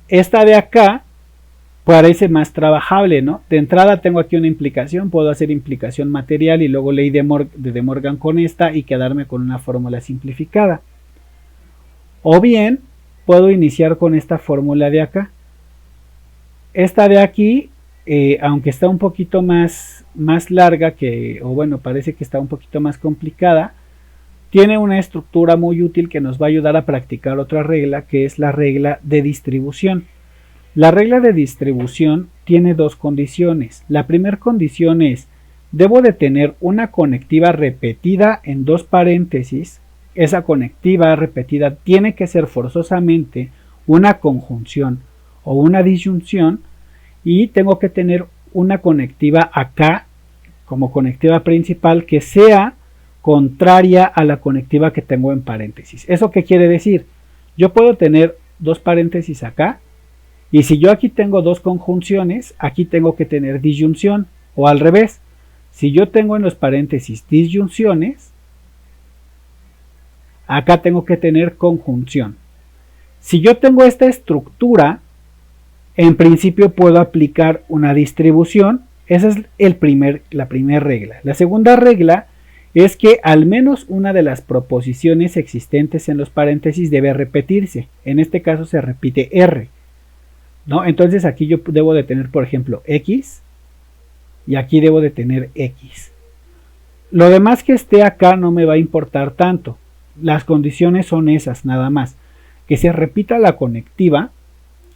Speaker 1: esta de acá parece más trabajable, ¿no? De entrada tengo aquí una implicación, puedo hacer implicación material y luego ley de De Morgan con esta y quedarme con una fórmula simplificada. O bien, puedo iniciar con esta fórmula de acá. Esta de aquí, aunque está un poquito más larga, o bueno, parece que está un poquito más complicada, tiene una estructura muy útil que nos va a ayudar a practicar otra regla, que es la regla de distribución. La regla de distribución tiene dos condiciones. La primera condición es, debo de tener una conectiva repetida en dos paréntesis. Esa conectiva repetida tiene que ser forzosamente una conjunción o una disyunción y tengo que tener una conectiva acá como conectiva principal que sea contraria a la conectiva que tengo en paréntesis. ¿Eso qué quiere decir? Yo puedo tener dos paréntesis acá y si yo aquí tengo dos conjunciones, aquí tengo que tener disyunción o al revés. Si yo tengo en los paréntesis disyunciones, acá tengo que tener conjunción. Si yo tengo esta estructura, en principio puedo aplicar una distribución. Esa es la primera regla. La segunda regla es que al menos una de las proposiciones existentes en los paréntesis debe repetirse. En este caso se repite R, ¿no? Entonces aquí yo debo de tener, por ejemplo, X y aquí debo de tener X. Lo demás que esté acá no me va a importar tanto. Las condiciones son esas nada más. Que se repita la conectiva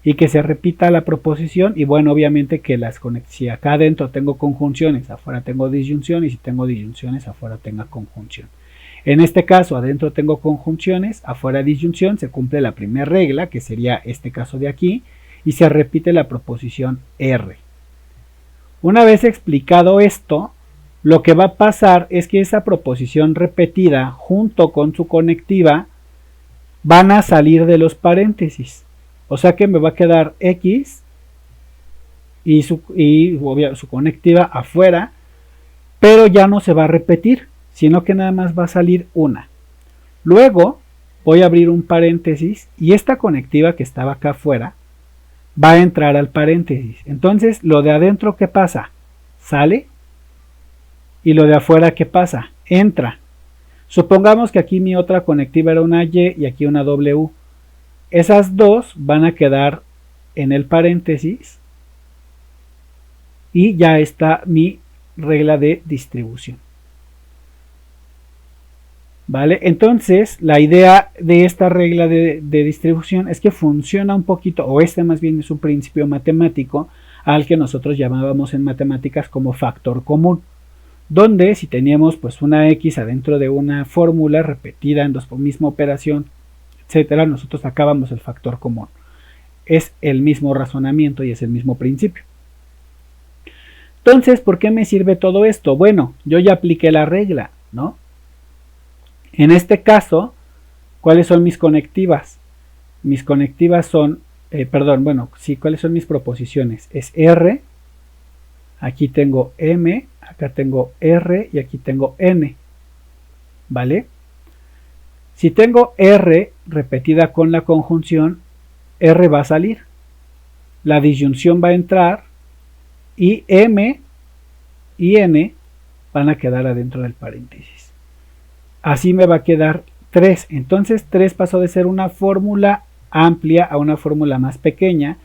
Speaker 1: y que se repita la proposición, y bueno, obviamente que si acá adentro tengo conjunciones, afuera tengo disyunción, y si tengo disyunciones, afuera tenga conjunción. En este caso, adentro tengo conjunciones, afuera disyunción, se cumple la primera regla, que sería este caso de aquí, y se repite la proposición R. Una vez explicado esto, lo que va a pasar es que esa proposición repetida, junto con su conectiva, van a salir de los paréntesis. O sea que me va a quedar X y su conectiva afuera, pero ya no se va a repetir, sino que nada más va a salir una. Luego voy a abrir un paréntesis y esta conectiva que estaba acá afuera va a entrar al paréntesis. Entonces lo de adentro, ¿qué pasa? Sale, y lo de afuera, ¿qué pasa? Entra. Supongamos que aquí mi otra conectiva era una Y y aquí una W. Esas dos van a quedar en el paréntesis y ya está mi regla de distribución. ¿Vale? Entonces, la idea de esta regla de distribución es que funciona un poquito, o este más bien es un principio matemático al que nosotros llamábamos en matemáticas como factor común, donde si teníamos pues una X adentro de una fórmula repetida en misma operación, etcétera, nosotros sacábamos el factor común. Es el mismo razonamiento y es el mismo principio. Entonces, ¿por qué me sirve todo esto? Bueno, yo ya apliqué la regla, ¿no? En este caso, ¿cuáles son mis conectivas? Mis conectivas son, ¿cuáles son mis proposiciones? Es R, aquí tengo M, acá tengo R y aquí tengo N, ¿vale? Si tengo R repetida con la conjunción, R va a salir, la disyunción va a entrar y M y N van a quedar adentro del paréntesis. Así me va a quedar 3. Entonces 3 pasó de ser una fórmula amplia a una fórmula más pequeña,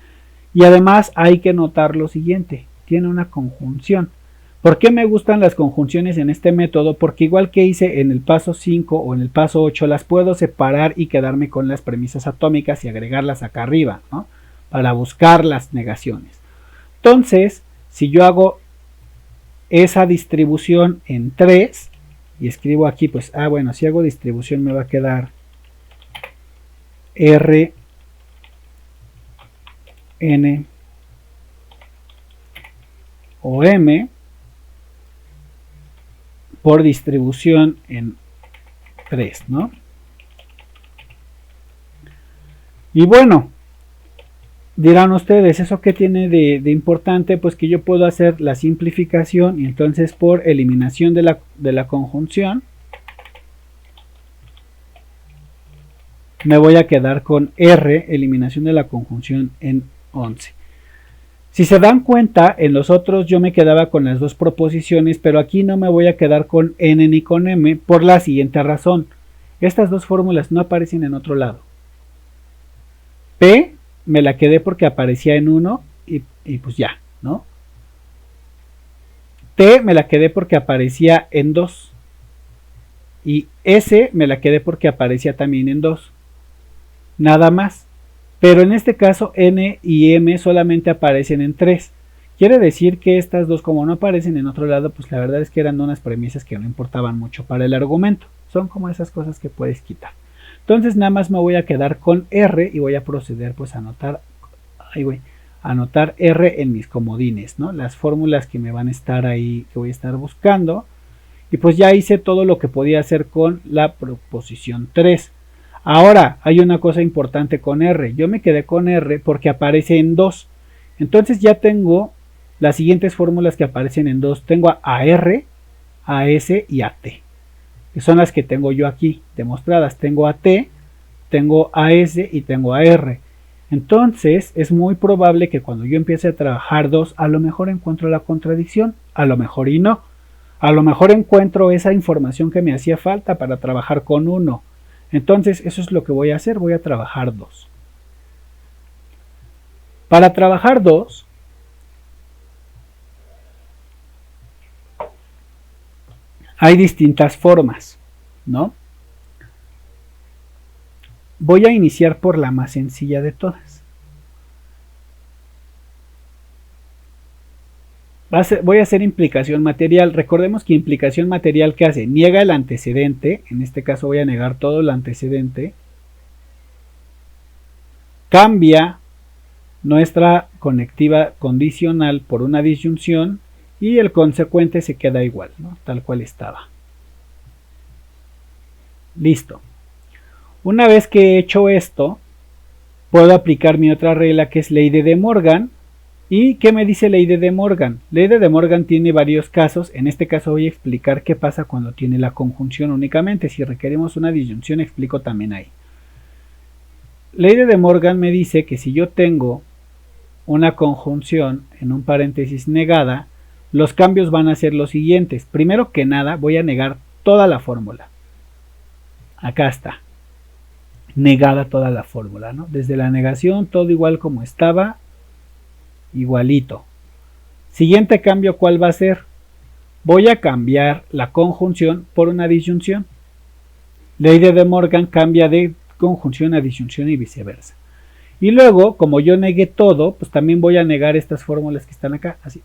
Speaker 1: y además hay que notar lo siguiente, tiene una conjunción. ¿Por qué me gustan las conjunciones en este método? Porque igual que hice en el paso 5 o en el paso 8, las puedo separar y quedarme con las premisas atómicas y agregarlas acá arriba, ¿no? Para buscar las negaciones. Entonces, si yo hago esa distribución en 3 y escribo aquí, pues, si hago distribución me va a quedar R, N o M por distribución en 3, ¿no? Y bueno, dirán ustedes, ¿eso qué tiene de importante? Pues que yo puedo hacer la simplificación y entonces por eliminación de la conjunción me voy a quedar con R, eliminación de la conjunción en 11. Si se dan cuenta, en los otros yo me quedaba con las dos proposiciones, pero aquí no me voy a quedar con N ni con M por la siguiente razón. Estas dos fórmulas no aparecen en otro lado. P me la quedé porque aparecía en 1 y pues ya, ¿no? T me la quedé porque aparecía en 2. Y S me la quedé porque aparecía también en 2. Nada más. Pero en este caso N y M solamente aparecen en 3. Quiere decir que estas dos, como no aparecen en otro lado, pues la verdad es que eran unas premisas que no importaban mucho para el argumento. Son como esas cosas que puedes quitar. Entonces nada más me voy a quedar con R y voy a proceder pues a anotar R en mis comodines, ¿no? Las fórmulas que me van a estar ahí, que voy a estar buscando. Y pues ya hice todo lo que podía hacer con la proposición 3. Ahora, hay una cosa importante con R. Yo me quedé con R porque aparece en 2. Entonces ya tengo las siguientes fórmulas que aparecen en 2. Tengo a R, a S y a T, que son las que tengo yo aquí demostradas. Tengo a T, tengo a S y tengo a R. Entonces es muy probable que cuando yo empiece a trabajar 2, a lo mejor encuentro la contradicción, a lo mejor y no. A lo mejor encuentro esa información que me hacía falta para trabajar con 1. Entonces eso es lo que voy a hacer, voy a trabajar 2. Para trabajar 2, hay distintas formas, ¿no? Voy a iniciar por la más sencilla de todas. Voy a hacer implicación material. Recordemos que implicación material, ¿qué hace? Niega el antecedente. En este caso voy a negar todo el antecedente. Cambia nuestra conectiva condicional por una disyunción y el consecuente se queda igual, ¿no? Tal cual estaba. Listo. Una vez que he hecho esto, puedo aplicar mi otra regla, que es ley de De Morgan. ¿Y qué me dice ley de De Morgan? Ley de De Morgan tiene varios casos. En este caso voy a explicar qué pasa cuando tiene la conjunción únicamente. Si requerimos una disyunción, explico también ahí. Ley de De Morgan me dice que si yo tengo una conjunción en un paréntesis negada, los cambios van a ser los siguientes. Primero que nada, voy a negar toda la fórmula. Acá está. Negada toda la fórmula, ¿no? Desde la negación, todo igual como estaba, igualito. Siguiente cambio, ¿cuál va a ser? Voy a cambiar la conjunción por una disyunción. Ley de De Morgan cambia de conjunción a disyunción y viceversa. Y luego, como yo negué todo, pues también voy a negar estas fórmulas que están acá, así.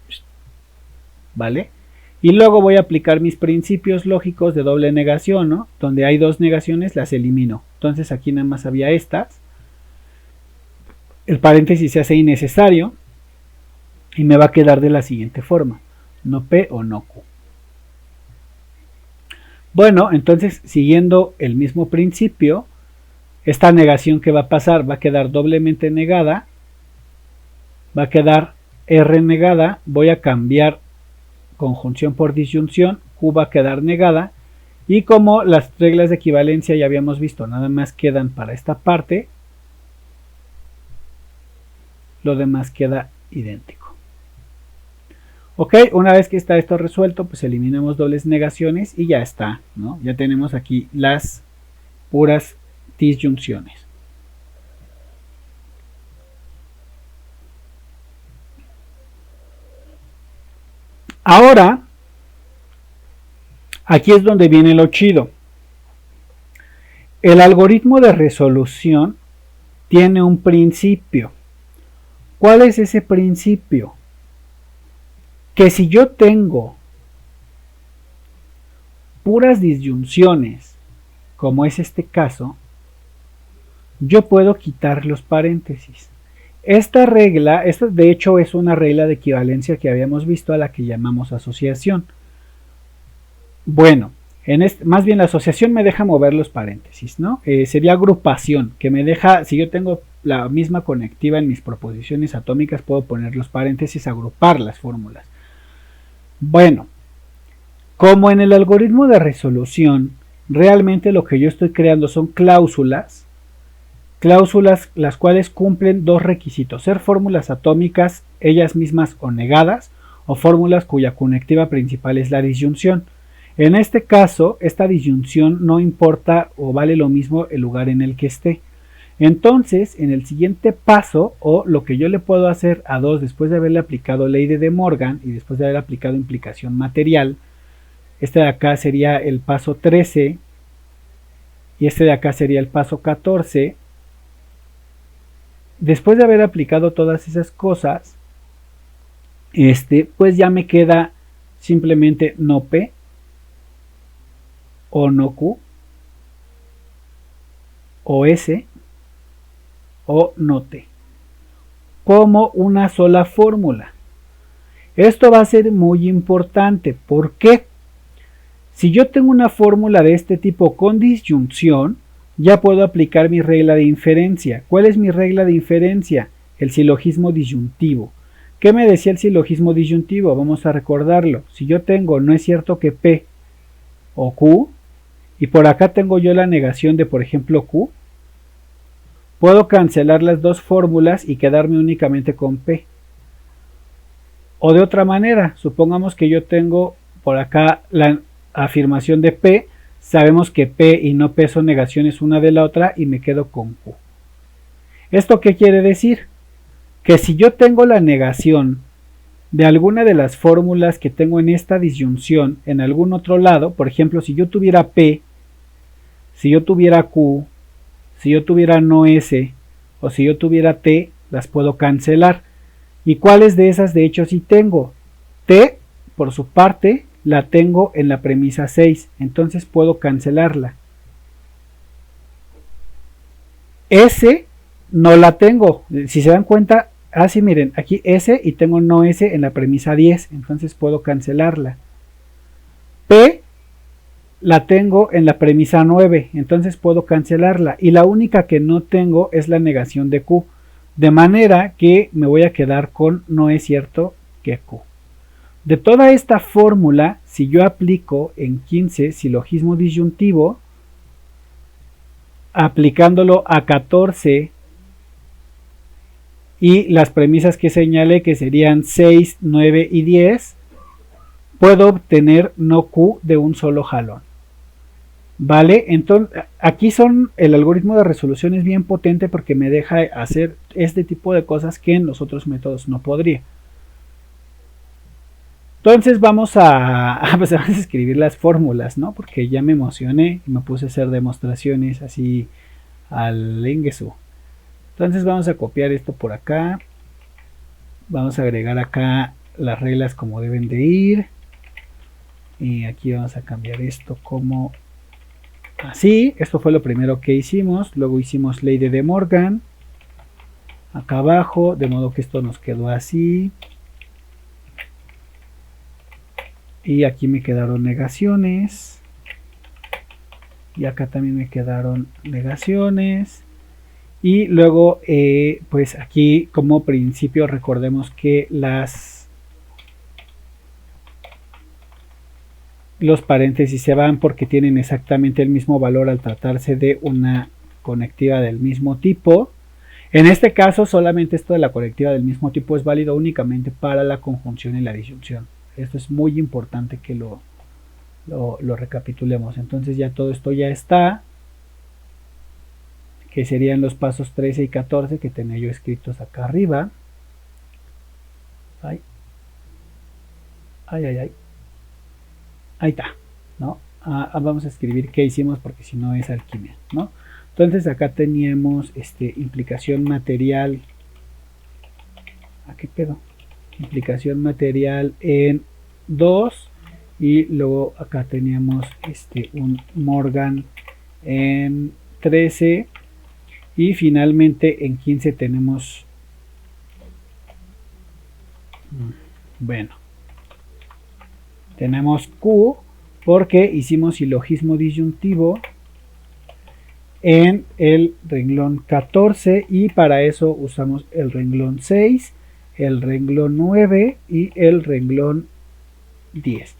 Speaker 1: ¿Vale? Y luego voy a aplicar mis principios lógicos de doble negación, ¿no? Donde hay 2 negaciones, las elimino. Entonces aquí nada más había estas. El paréntesis se hace innecesario. Y me va a quedar de la siguiente forma. No P o no Q. Bueno, entonces siguiendo el mismo principio, esta negación que va a pasar va a quedar doblemente negada. Va a quedar R negada. Voy a cambiar conjunción por disyunción, Q va a quedar negada, y como las reglas de equivalencia ya habíamos visto, nada más quedan para esta parte, lo demás queda idéntico. Ok, una vez que está esto resuelto, pues eliminamos dobles negaciones y ya está, ¿no? Ya tenemos aquí las puras disyunciones. Ahora, aquí es donde viene lo chido. El algoritmo de resolución tiene un principio. ¿Cuál es ese principio? Que si yo tengo puras disyunciones, como es este caso, yo puedo quitar los paréntesis. Esta regla, esta de hecho es una regla de equivalencia que habíamos visto, a la que llamamos asociación. Bueno, más bien la asociación me deja mover los paréntesis, ¿no? Sería agrupación, que me deja, si yo tengo la misma conectiva en mis proposiciones atómicas, puedo poner los paréntesis, agrupar las fórmulas. Bueno, como en el algoritmo de resolución, realmente lo que yo estoy creando son cláusulas las cuales cumplen 2 requisitos: ser fórmulas atómicas ellas mismas o negadas, o fórmulas cuya conectiva principal es la disyunción. En este caso, esta disyunción no importa o vale lo mismo el lugar en el que esté. Entonces, en el siguiente paso, o lo que yo le puedo hacer a 2 después de haberle aplicado ley de De Morgan y después de haber aplicado implicación material, este de acá sería el paso 13 y este de acá sería el paso 14. Después de haber aplicado todas esas cosas, pues ya me queda simplemente no P o no Q o S o no T como una sola fórmula. Esto va a ser muy importante. ¿Por qué? Si yo tengo una fórmula de este tipo con disyunción, ya puedo aplicar mi regla de inferencia. ¿Cuál es mi regla de inferencia? El silogismo disyuntivo. ¿Qué me decía el silogismo disyuntivo? Vamos a recordarlo. Si yo tengo, no es cierto que P o Q, y por acá tengo yo la negación de, por ejemplo, Q, puedo cancelar las dos fórmulas y quedarme únicamente con P. O de otra manera, supongamos que yo tengo por acá la afirmación de P, sabemos que P y no P son negaciones una de la otra y me quedo con Q. ¿Esto qué quiere decir? Que si yo tengo la negación de alguna de las fórmulas que tengo en esta disyunción en algún otro lado, por ejemplo, si yo tuviera P, si yo tuviera Q, si yo tuviera no S o si yo tuviera T, las puedo cancelar. ¿Y cuáles de esas de hecho sí tengo? T, por su parte, la tengo en la premisa 6, entonces puedo cancelarla. S no la tengo, si se dan cuenta, así miren, aquí S y tengo no S en la premisa 10, entonces puedo cancelarla. P la tengo en la premisa 9, entonces puedo cancelarla. Y la única que no tengo es la negación de Q. De manera que me voy a quedar con no es cierto que Q. De toda esta fórmula, si yo aplico en 15 silogismo disyuntivo, aplicándolo a 14 y las premisas que señalé que serían 6, 9 y 10, puedo obtener no Q de un solo jalón. Vale, entonces aquí el algoritmo de resolución es bien potente porque me deja hacer este tipo de cosas que en los otros métodos no podría. Entonces vamos a escribir las fórmulas, ¿no? Porque ya me emocioné y me puse a hacer demostraciones así al Ingesu. Entonces vamos a copiar esto por acá. Vamos a agregar acá las reglas como deben de ir. Y aquí vamos a cambiar esto como así. Esto fue lo primero que hicimos. Luego hicimos ley de De Morgan acá abajo, de modo que esto nos quedó así. Y aquí me quedaron negaciones. Y acá también me quedaron negaciones. Y luego, pues aquí como principio recordemos que los paréntesis se van porque tienen exactamente el mismo valor al tratarse de una conectiva del mismo tipo. En este caso, solamente esto de la conectiva del mismo tipo es válido únicamente para la conjunción y la disyunción. Esto es muy importante que lo recapitulemos. Entonces ya todo esto ya está, que serían los pasos 13 y 14 que tenía yo escritos acá arriba. Ay. Ahí está, ¿no? Vamos a escribir qué hicimos porque si no es alquimia, ¿no? Entonces acá teníamos implicación material. ¿A qué pedo? Implicación material en 2 y luego acá teníamos un Morgan en 13 y finalmente en 15 tenemos tenemos Q porque hicimos silogismo disyuntivo en el renglón 14 y para eso usamos el renglón 6, el renglón 9 y el renglón 10.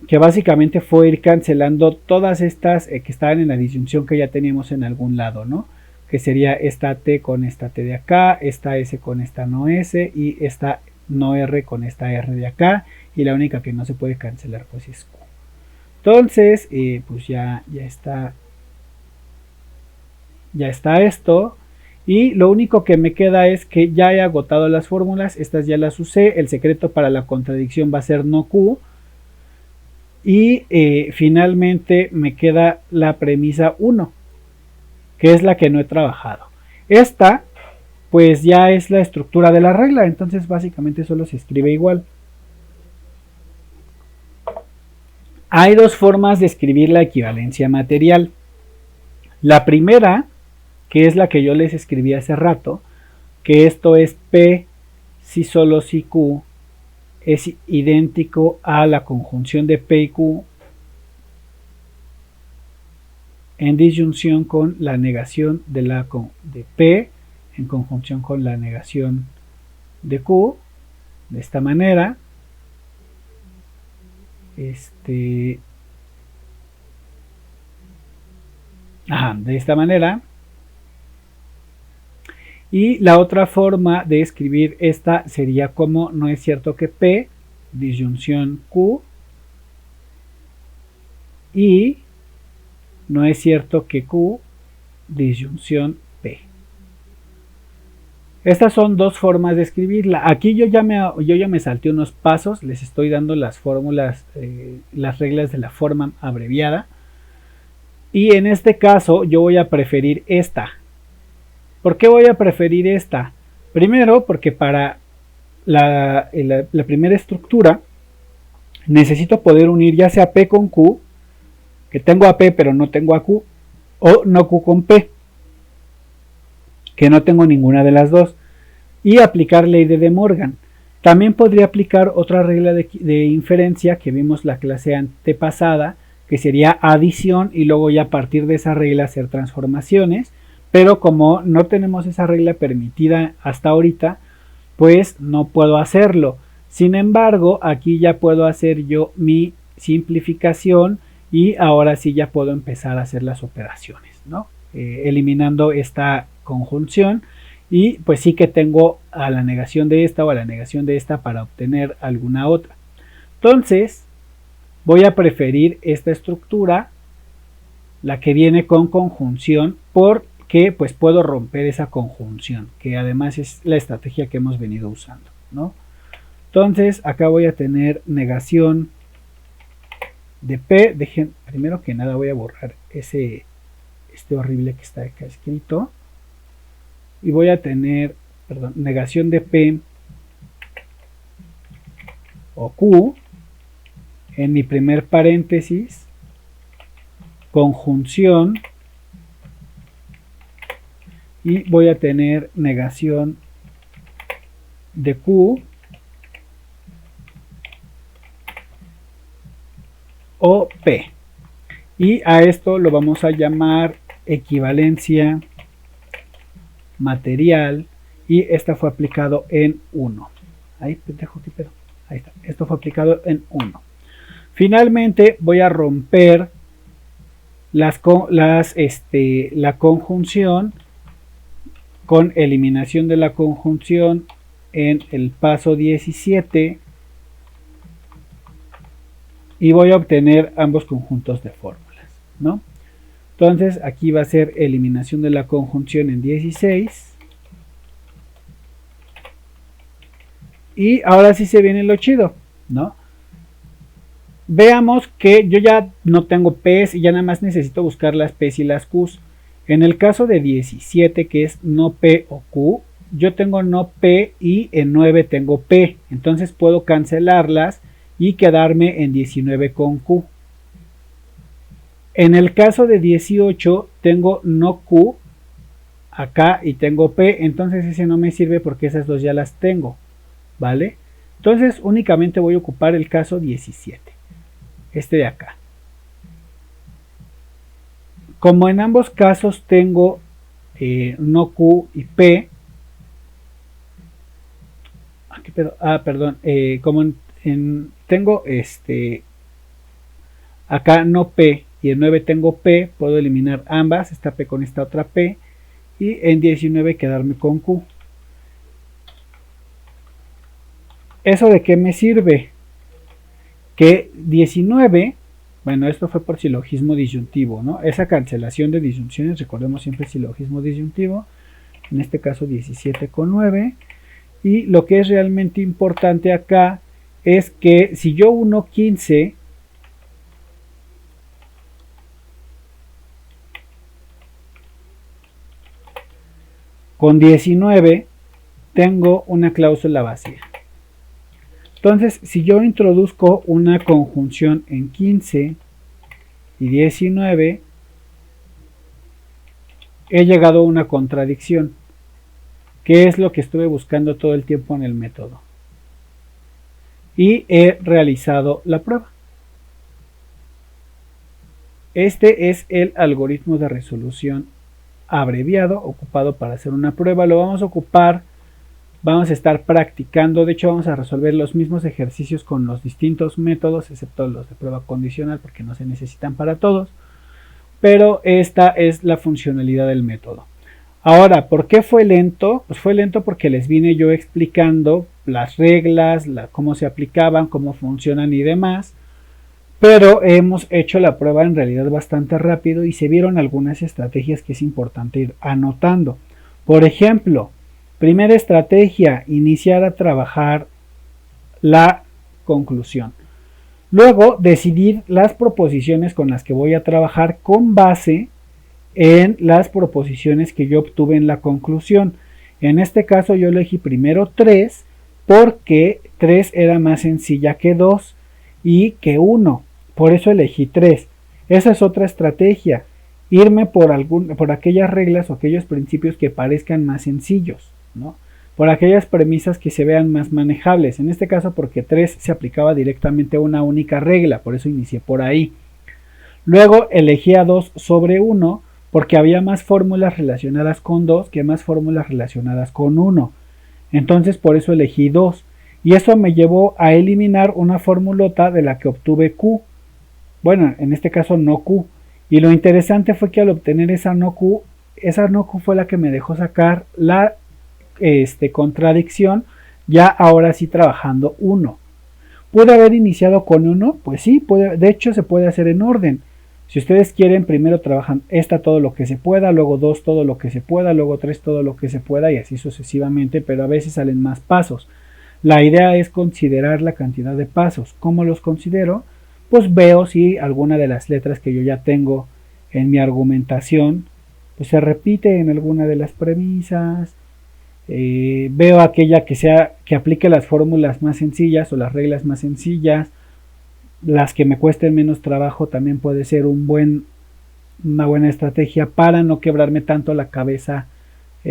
Speaker 1: Que básicamente fue ir cancelando todas estas que estaban en la disyunción que ya teníamos en algún lado, ¿no? Que sería esta T con esta T de acá, esta S con esta no S y esta no R con esta R de acá, y la única que no se puede cancelar pues es Q. Entonces pues ya está esto, y lo único que me queda es que ya he agotado las fórmulas, estas ya las usé, el secreto para la contradicción va a ser no Q, y finalmente me queda la premisa 1, que es la que no he trabajado. Esta pues ya es la estructura de la regla, entonces básicamente solo se escribe igual. Hay dos formas de escribir la equivalencia material. La primera, que es la que yo les escribí hace rato, que esto es P si solo si Q es idéntico a la conjunción de P y Q en disyunción con la negación de P en conjunción con la negación de Q, de esta manera. Ajá, de esta manera. Y la otra forma de escribir esta sería como no es cierto que P, disyunción Q, y no es cierto que Q, disyunción P. Estas son dos formas de escribirla. Aquí yo ya me salté unos pasos, les estoy dando las fórmulas, las reglas de la forma abreviada. Y en este caso yo voy a preferir esta. ¿Por qué voy a preferir esta? Primero porque para la primera estructura necesito poder unir ya sea P con Q, que tengo a P pero no tengo a Q, o no Q con P, que no tengo ninguna de las dos, y aplicar ley de Morgan. También podría aplicar otra regla de inferencia que vimos la clase antepasada, que sería adición y luego ya a partir de esa regla hacer transformaciones, pero como no tenemos esa regla permitida hasta ahorita, pues no puedo hacerlo. Sin embargo, aquí ya puedo hacer yo mi simplificación y ahora sí ya puedo empezar a hacer las operaciones, ¿no? Eliminando esta conjunción y pues sí que tengo a la negación de esta o a la negación de esta para obtener alguna otra. Entonces voy a preferir esta estructura, la que viene con conjunción, porque pues puedo romper esa conjunción, que además es la estrategia que hemos venido usando, ¿no? Entonces acá voy a tener negación de P. Dejen, primero que nada voy a borrar este horrible que está acá escrito. Y voy a tener, perdón, negación de P o Q en mi primer paréntesis, conjunción, y voy a tener negación de Q o P. Y a esto lo vamos a llamar equivalencia material, y esta fue aplicado en 1. Ahí dejo aquí, pero ahí está. Esto fue aplicado en 1. Finalmente voy a romper la conjunción con eliminación de la conjunción en el paso 17 y voy a obtener ambos conjuntos de fórmulas, ¿no? Entonces aquí va a ser eliminación de la conjunción en 16. Y ahora sí se viene lo chido, ¿no? Veamos que yo ya no tengo P's y ya nada más necesito buscar las P's y las Q's. En el caso de 17, que es no P o Q, yo tengo no P y en 9 tengo P. Entonces puedo cancelarlas y quedarme en 19 con Q. En el caso de 18 tengo no Q acá y tengo P, entonces ese no me sirve porque esas dos ya las tengo, ¿vale? Entonces únicamente voy a ocupar el caso 17, este de acá. Como en ambos casos tengo no Q y P, como tengo acá no P y en 9 tengo P, puedo eliminar ambas, esta P con esta otra P, y en 19 quedarme con Q. ¿Eso de qué me sirve? Que 19, bueno, esto fue por silogismo disyuntivo, ¿no? Esa cancelación de disyunciones, recordemos siempre silogismo disyuntivo, en este caso 17 con 9, y lo que es realmente importante acá es que si yo uno 15, con 19 tengo una cláusula vacía. Entonces, si yo introduzco una conjunción en 15 y 19, he llegado a una contradicción, que es lo que estuve buscando todo el tiempo en el método. Y he realizado la prueba. Este es el algoritmo de resolución abreviado ocupado para hacer una prueba. Lo vamos a ocupar, vamos a estar practicando, de hecho vamos a resolver los mismos ejercicios con los distintos métodos, excepto los de prueba condicional porque no se necesitan para todos, pero esta es la funcionalidad del método. Ahora, ¿por qué fue lento? Pues fue lento porque les vine yo explicando las reglas, cómo se aplicaban, cómo funcionan y demás. Pero hemos hecho la prueba en realidad bastante rápido y se vieron algunas estrategias que es importante ir anotando. Por ejemplo, primera estrategia, iniciar a trabajar la conclusión. Luego, decidir las proposiciones con las que voy a trabajar con base en las proposiciones que yo obtuve en la conclusión. En este caso yo elegí primero 3 porque 3 era más sencilla que 2 y que 1. Por eso elegí 3. Esa es otra estrategia. Irme por aquellas reglas o aquellos principios que parezcan más sencillos, ¿no? Por aquellas premisas que se vean más manejables. En este caso porque 3 se aplicaba directamente a una única regla. Por eso inicié por ahí. Luego elegí a 2 sobre 1 porque había más fórmulas relacionadas con 2 que más fórmulas relacionadas con 1. Entonces por eso elegí 2. Y eso me llevó a eliminar una formulota de la que obtuve Q. Bueno, en este caso no Q. Y lo interesante fue que al obtener esa no Q fue la que me dejó sacar la contradicción, ya ahora sí trabajando 1. ¿Pude haber iniciado con 1? Pues sí, de hecho se puede hacer en orden. Si ustedes quieren, primero trabajan esta todo lo que se pueda, luego 2 todo lo que se pueda, luego 3 todo lo que se pueda y así sucesivamente, pero a veces salen más pasos. La idea es considerar la cantidad de pasos. ¿Cómo los considero? Pues veo si alguna de las letras que yo ya tengo en mi argumentación pues se repite en alguna de las premisas. Veo aquella que aplique las fórmulas más sencillas o las reglas más sencillas. Las que me cuesten menos trabajo también puede ser una buena estrategia para no quebrarme tanto la cabeza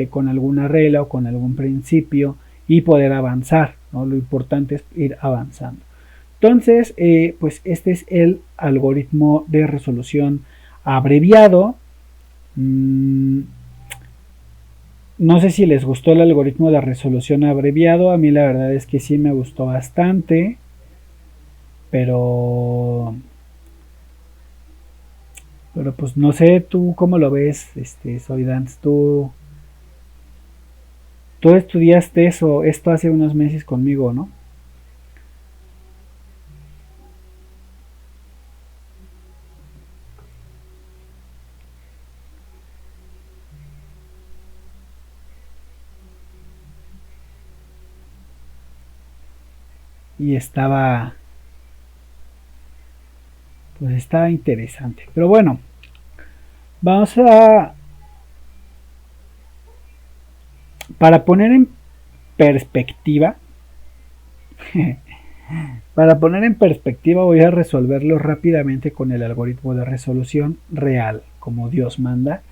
Speaker 1: con alguna regla o con algún principio y poder avanzar, ¿no? Lo importante es ir avanzando. Entonces, pues este es el algoritmo de resolución abreviado. No sé si les gustó el algoritmo de resolución abreviado. A mí la verdad es que sí me gustó bastante. Pero pues no sé, tú cómo lo ves, Soy Dance, tú estudiaste esto hace unos meses conmigo, ¿no? Y estaba interesante. Pero bueno, vamos para poner en perspectiva, voy a resolverlo rápidamente con el algoritmo de resolución real, como Dios manda,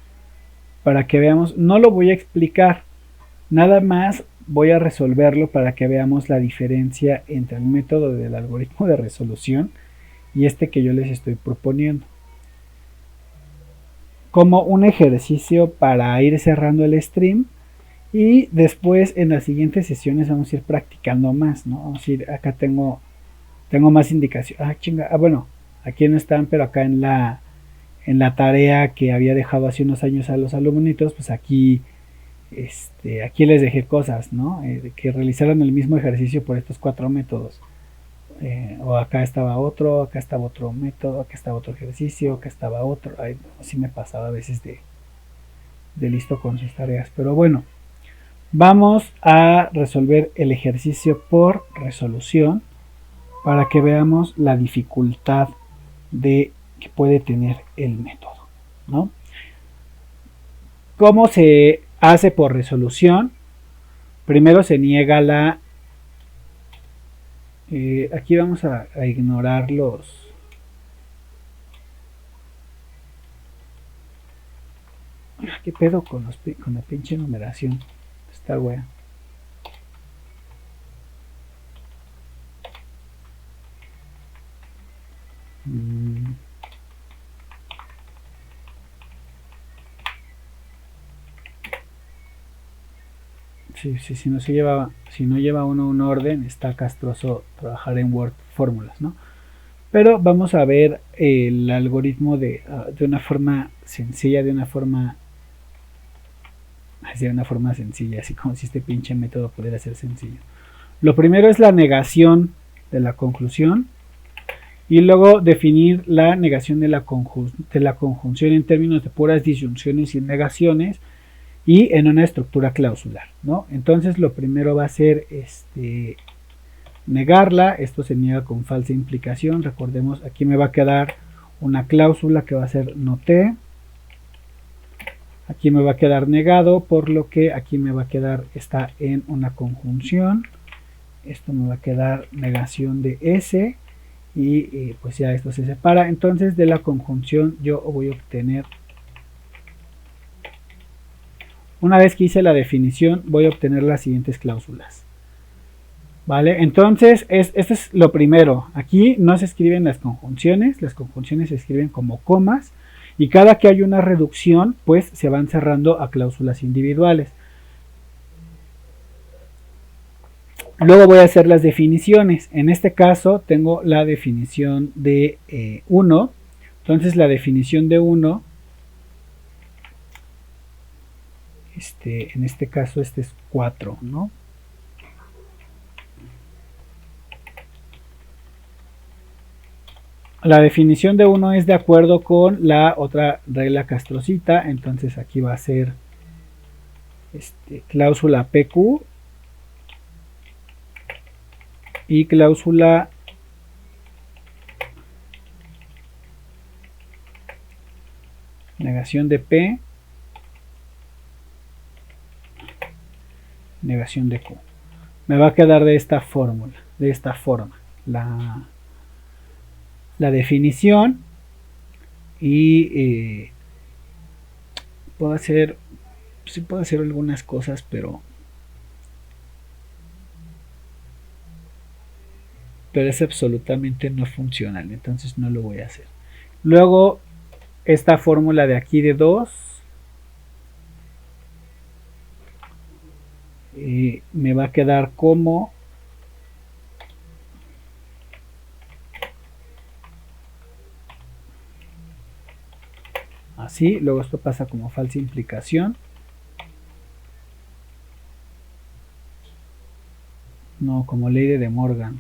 Speaker 1: para que veamos. No lo voy a explicar, nada más voy a resolverlo para que veamos la diferencia entre el método del algoritmo de resolución y este que yo les estoy proponiendo, como un ejercicio para ir cerrando el stream. Y después en las siguientes sesiones vamos a ir practicando más, ¿no? Vamos a ir, acá tengo más indicaciones. Bueno, aquí no están, pero acá en la tarea que había dejado hace unos años a los alumnitos, pues aquí les dejé cosas, ¿no? Que realizaran el mismo ejercicio por estos 4 métodos. O acá estaba otro método, acá estaba otro ejercicio, acá estaba otro. Ay, así me pasaba a veces de listo con sus tareas, pero bueno. Vamos a resolver el ejercicio por resolución para que veamos la dificultad que puede tener el método, ¿no? ¿Cómo se hace por resolución? Primero se niega aquí vamos a ignorar ¿Qué pedo con la pinche numeración? Está wea. Sí, si no lleva uno un orden, está castroso trabajar en Word fórmulas, ¿no? Pero vamos a ver el algoritmo de una forma sencilla, de una forma sencilla, así como si este pinche método pudiera ser sencillo. Lo primero es la negación de la conclusión y luego definir la negación de la conjunción en términos de puras disyunciones y negaciones y en una estructura clausular, ¿no? Entonces lo primero va a ser negarla. Esto se niega con falsa implicación. Recordemos, aquí me va a quedar una cláusula que va a ser noté. Aquí me va a quedar negado, por lo que aquí me va a quedar, está en una conjunción. Esto me va a quedar negación de S y pues ya esto se separa. Entonces de la conjunción yo voy a obtener, una vez que hice la definición, voy a obtener las siguientes cláusulas. ¿Vale? Entonces, esto es lo primero. Aquí no se escriben las conjunciones se escriben como comas, y cada que hay una reducción, pues se van cerrando a cláusulas individuales. Luego voy a hacer las definiciones. En este caso tengo la definición de 1. Entonces la definición de 1, en este caso este es 4, ¿no? La definición de 1 es de acuerdo con la otra regla castrocita. Entonces aquí va a ser cláusula PQ y cláusula negación de P, negación de Q. Me va a quedar de esta fórmula, de esta forma, la definición, y puedo hacer, sí puedo hacer algunas cosas, pero es absolutamente no funcional, entonces no lo voy a hacer. Luego esta fórmula de aquí de 2 me va a quedar como así. Luego esto pasa como falsa implicación, no, como ley de Morgan.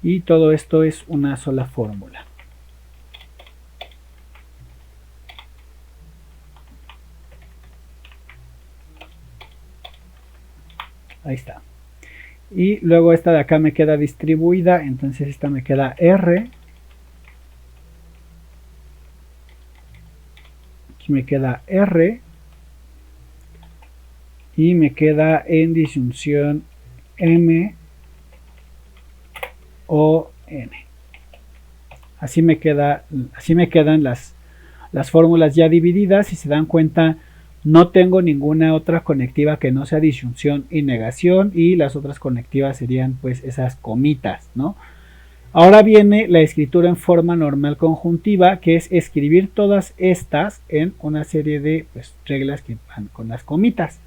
Speaker 1: Y todo esto es una sola fórmula. Ahí está. Y luego esta de acá me queda distribuida, entonces esta me queda R. Aquí me queda R. Y me queda en disyunción M o N. Así me quedan las fórmulas ya divididas. Si se dan cuenta, no tengo ninguna otra conectiva que no sea disyunción y negación, y las otras conectivas serían pues esas comitas, ¿no? Ahora viene la escritura en forma normal conjuntiva, que es escribir todas estas en una serie de pues, reglas que van con las comitas.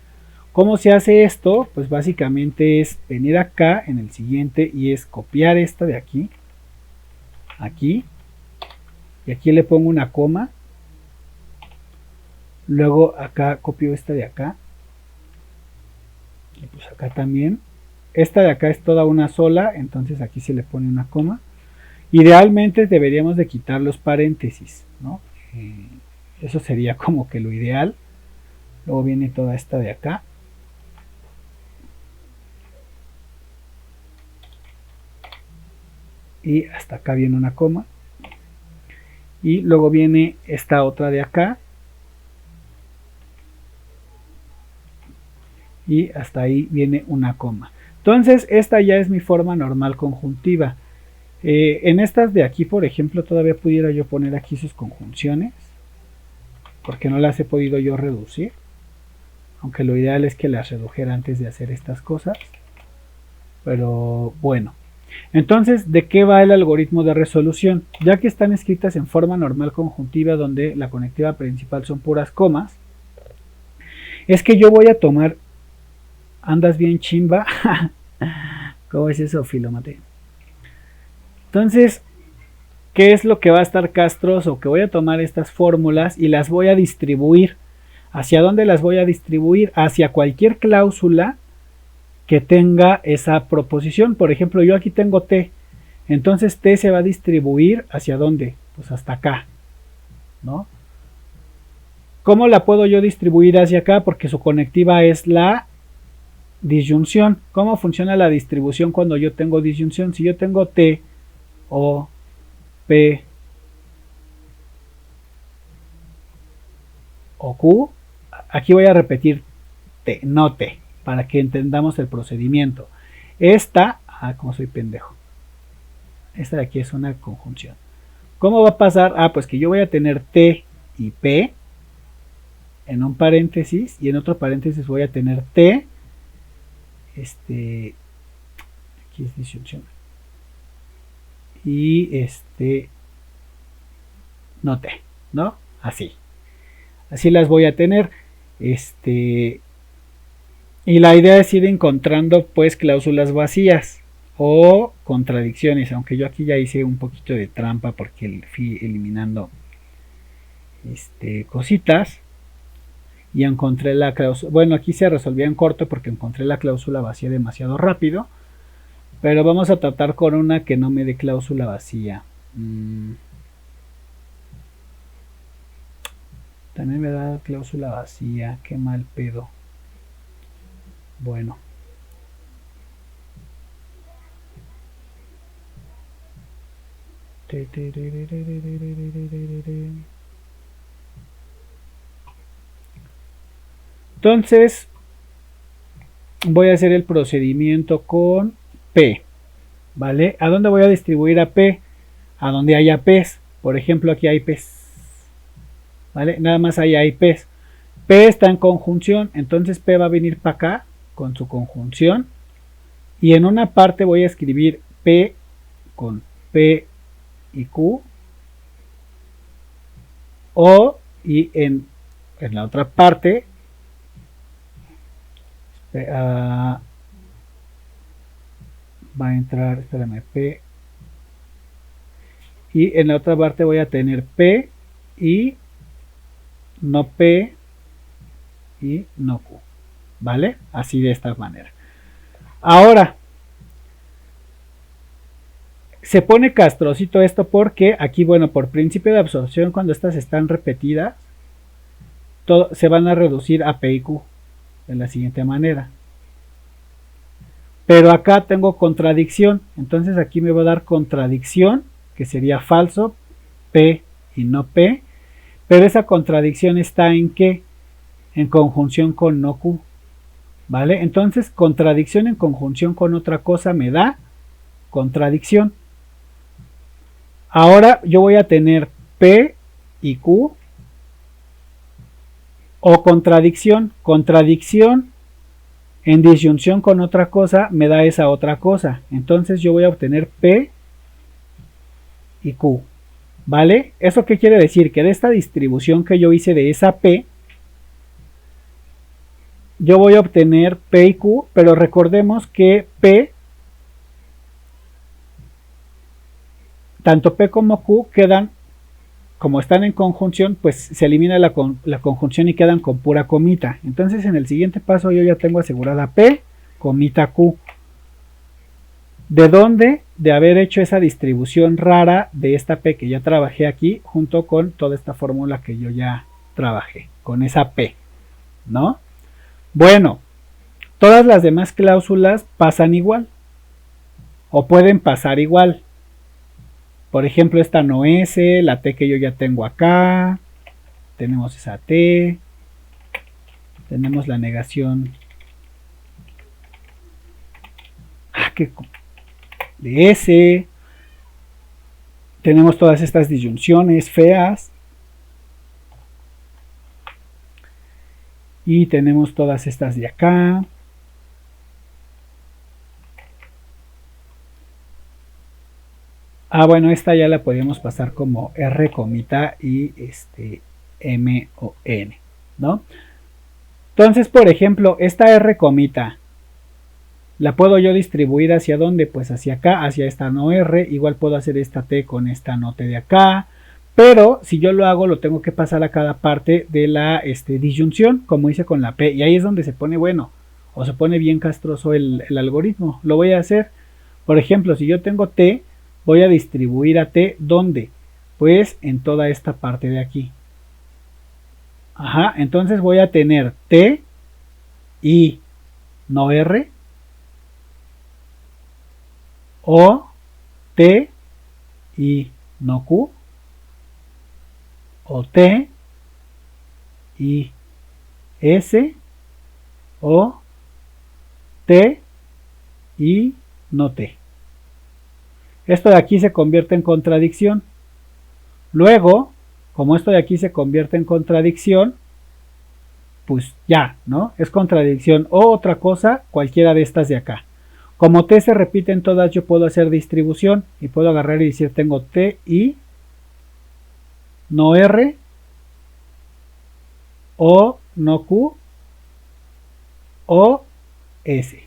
Speaker 1: ¿Cómo se hace esto? Pues básicamente es venir acá en el siguiente y es copiar esta de aquí, aquí, y aquí le pongo una coma. Luego acá copio esta de acá, y pues acá también. Esta de acá es toda una sola, entonces aquí se le pone una coma. Idealmente deberíamos de quitar los paréntesis, ¿no? Eso sería como que lo ideal. Luego viene toda esta de acá. Y hasta acá viene una coma. Y luego viene esta otra de acá. Y hasta ahí viene una coma. Entonces esta ya es mi forma normal conjuntiva. En estas de aquí, por ejemplo, todavía pudiera yo poner aquí sus conjunciones, porque no las he podido yo reducir, aunque lo ideal es que las redujera antes de hacer estas cosas. Pero bueno, entonces, ¿de qué va el algoritmo de resolución? Ya que están escritas en forma normal conjuntiva, donde la conectiva principal son puras comas, Es que yo voy a tomar... ¿Andas bien chimba? ¿Cómo es eso, Filomate? Entonces, ¿qué es lo que va a estar castroso? Que voy a tomar estas fórmulas y las voy a distribuir. ¿Hacia dónde las voy a distribuir? Hacia cualquier cláusula que tenga esa proposición. Por ejemplo, yo aquí tengo T. Entonces T se va a distribuir ¿hacia dónde? Pues hasta acá, ¿no? ¿Cómo la puedo yo distribuir hacia acá? Porque su conectiva es la disyunción. ¿Cómo funciona la distribución cuando yo tengo disyunción? Si yo tengo T o P o Q, aquí voy a repetir T, no T, para que entendamos el procedimiento. Esta, como soy pendejo, esta de aquí es una conjunción. ¿Cómo va a pasar? Pues que yo voy a tener T y P en un paréntesis y en otro paréntesis voy a tener T, aquí es disyunción, y no T, ¿no? Así las voy a tener, y la idea es ir encontrando pues cláusulas vacías o contradicciones, aunque yo aquí ya hice un poquito de trampa porque fui eliminando cositas y encontré la cláusula. Bueno, aquí se resolvía en corto porque encontré la cláusula vacía demasiado rápido, pero vamos a tratar con una que no me dé cláusula vacía. También me da cláusula vacía, qué mal pedo. Bueno, entonces voy a hacer el procedimiento con P, ¿vale? ¿A dónde voy a distribuir a P? A donde haya P's. Por ejemplo, aquí hay P's, ¿vale? Nada más ahí hay P's. P está en conjunción, entonces P va a venir para acá con su conjunción. Y en una parte voy a escribir P con P y Q. Y en la otra parte va a entrar, espérame, P. Y en la otra parte voy a tener P y no P y no Q, ¿vale? Así de esta manera. Ahora, se pone castrocito esto porque aquí, bueno, por principio de absorción, cuando estas están repetidas, se van a reducir a P y Q de la siguiente manera. Pero acá tengo contradicción, entonces aquí me va a dar contradicción, que sería falso, P y no P, pero esa contradicción está en ¿qué? En conjunción con no Q, ¿vale? Entonces contradicción en conjunción con otra cosa me da contradicción. Ahora yo voy a tener P y Q o contradicción. Contradicción en disyunción con otra cosa me da esa otra cosa. Entonces yo voy a obtener P y Q, ¿vale? ¿Eso qué quiere decir? Que de esta distribución que yo hice de esa P, yo voy a obtener P y Q, pero recordemos que P, tanto P como Q quedan, como están en conjunción, pues se elimina la conjunción y quedan con pura comita. Entonces en el siguiente paso yo ya tengo asegurada P, comita Q. ¿De dónde? De haber hecho esa distribución rara de esta P que ya trabajé aquí, junto con toda esta fórmula que yo ya trabajé, con esa P, ¿no? Bueno, todas las demás cláusulas pasan igual, o pueden pasar igual. Por ejemplo, esta no es, la T que yo ya tengo acá, tenemos esa T, tenemos la negación de S, tenemos todas estas disyunciones feas, y tenemos todas estas de acá. Bueno, esta ya la podemos pasar como R comita y M o N, ¿no? Entonces, por ejemplo, esta R comita, ¿la puedo yo distribuir hacia dónde? Pues hacia acá, hacia esta no R. Igual puedo hacer esta T con esta no T de acá. Pero si yo lo hago, lo tengo que pasar a cada parte de la disyunción, como hice con la P. Y ahí es donde se pone bueno, o se pone bien castroso el algoritmo. Lo voy a hacer. Por ejemplo, si yo tengo T, voy a distribuir a T, ¿dónde? Pues en toda esta parte de aquí. Ajá, entonces voy a tener T y no R, o T y no Q, o T y S, o T y no T. Esto de aquí se convierte en contradicción. Luego, como esto de aquí se convierte en contradicción, pues ya, ¿no? Es contradicción o otra cosa, cualquiera de estas de acá. Como T se repiten todas, yo puedo hacer distribución y puedo agarrar y decir tengo T y no R, o no Q, o S.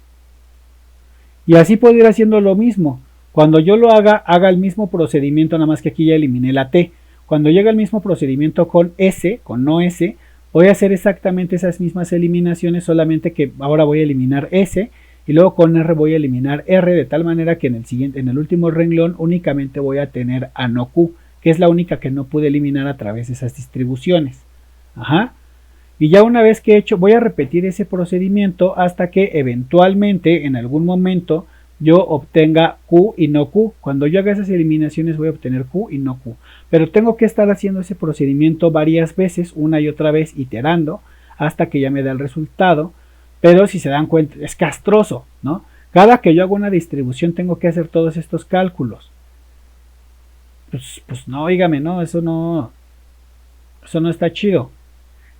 Speaker 1: Y así puedo ir haciendo lo mismo. Cuando yo lo haga el mismo procedimiento, nada más que aquí ya eliminé la T. Cuando llegue el mismo procedimiento con S, con no S, voy a hacer exactamente esas mismas eliminaciones, solamente que ahora voy a eliminar S y luego con R voy a eliminar R, de tal manera que en el último renglón únicamente voy a tener a no Q, que es la única que no pude eliminar a través de esas distribuciones. Ajá. Y ya una vez que he hecho, voy a repetir ese procedimiento hasta que eventualmente, en algún momento, yo obtenga Q y no Q. Cuando yo haga esas eliminaciones voy a obtener Q y no Q. Pero tengo que estar haciendo ese procedimiento varias veces, una y otra vez, iterando, hasta que ya me da el resultado. Pero si se dan cuenta, es castroso, ¿no? Cada que yo hago una distribución tengo que hacer todos estos cálculos. Pues no, dígame, no, eso no está chido.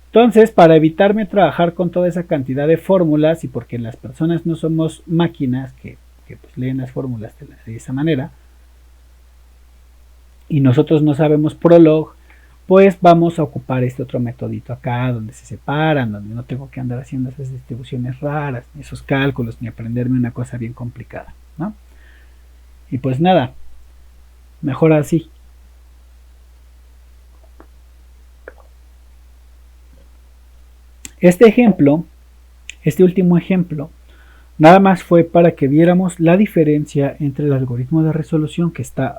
Speaker 1: Entonces, para evitarme trabajar con toda esa cantidad de fórmulas, y porque las personas no somos máquinas que pues leen las fórmulas de esa manera, y nosotros no sabemos Prolog, pues vamos a ocupar este otro metodito acá, donde se separan, donde no tengo que andar haciendo esas distribuciones raras, ni esos cálculos, ni aprenderme una cosa bien complicada, ¿no? Y pues nada, mejor así. Este ejemplo, este último ejemplo, nada más fue para que viéramos la diferencia entre el algoritmo de resolución, que está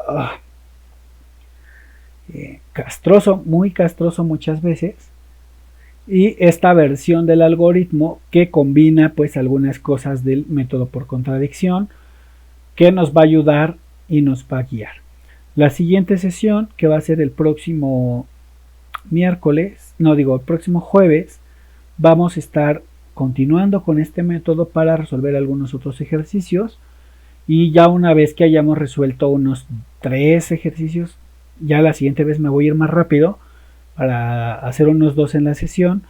Speaker 1: castroso, muy castroso muchas veces, y esta versión del algoritmo que combina pues algunas cosas del método por contradicción, que nos va a ayudar y nos va a guiar. La siguiente sesión, que va a ser el próximo el próximo jueves, vamos a estar continuando con este método para resolver algunos otros ejercicios, y ya una vez que hayamos resuelto unos 3 ejercicios, ya la siguiente vez me voy a ir más rápido para hacer unos 2 en la sesión,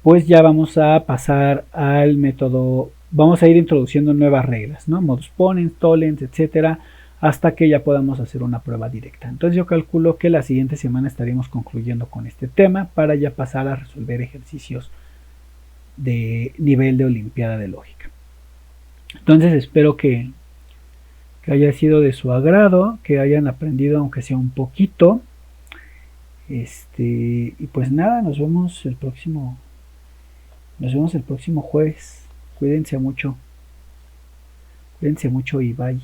Speaker 1: pues ya vamos a pasar al método, vamos a ir introduciendo nuevas reglas, ¿no? Modus ponens, tollens, etcétera, hasta que ya podamos hacer una prueba directa. Entonces yo calculo que la siguiente semana estaremos concluyendo con este tema para ya pasar a resolver ejercicios de nivel de Olimpiada de Lógica. Entonces espero que haya sido de su agrado, que hayan aprendido aunque sea un poquito. Y pues nada, nos vemos el próximo jueves. Cuídense mucho y bye.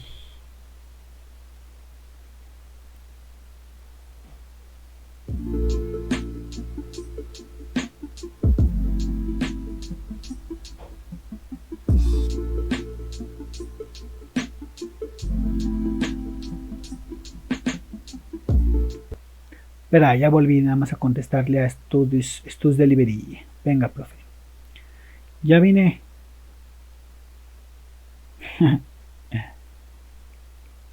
Speaker 1: Espera, ya volví nada más a contestarle a Stus Delivery. Venga, profe. Ya vine.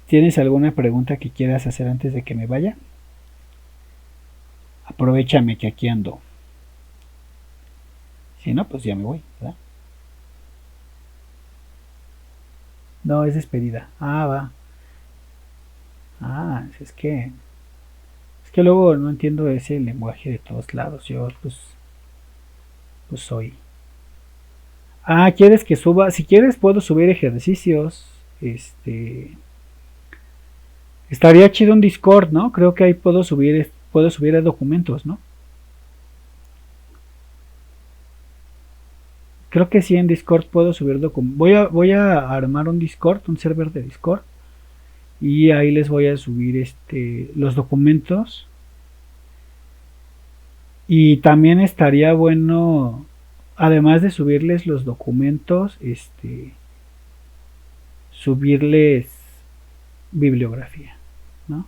Speaker 1: ¿Tienes alguna pregunta que quieras hacer antes de que me vaya? Aprovechame que aquí ando. Si no, pues ya me voy, ¿verdad? No, es despedida. Ah, va. Ah, es que luego no entiendo ese lenguaje de todos lados. Yo pues soy Ah, ¿quieres que suba? Si quieres puedo subir ejercicios. Estaría chido un Discord, ¿no? Creo que ahí puedo subir documentos, ¿no? Creo que sí en Discord puedo subir documentos. Voy a armar un Discord, un server de Discord. Y ahí les voy a subir los documentos. Y también estaría bueno, además de subirles los documentos, subirles bibliografía, ¿no?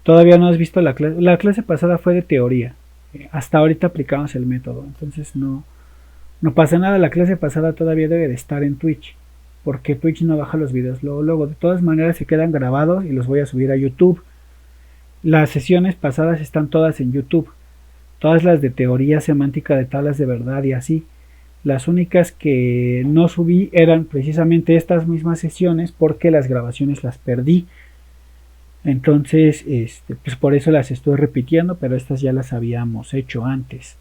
Speaker 1: Todavía no has visto la clase. La clase pasada fue de teoría. Hasta ahorita aplicamos el método. Entonces no pasa nada. La clase pasada todavía debe de estar en Twitch. Porque Twitch no baja los videos luego. De todas maneras se quedan grabados y los voy a subir a YouTube. Las sesiones pasadas están todas en YouTube. Todas las de teoría semántica de tablas de verdad y así. Las únicas que no subí eran precisamente estas mismas sesiones porque las grabaciones las perdí. Entonces, pues por eso las estoy repitiendo, pero estas ya las habíamos hecho antes.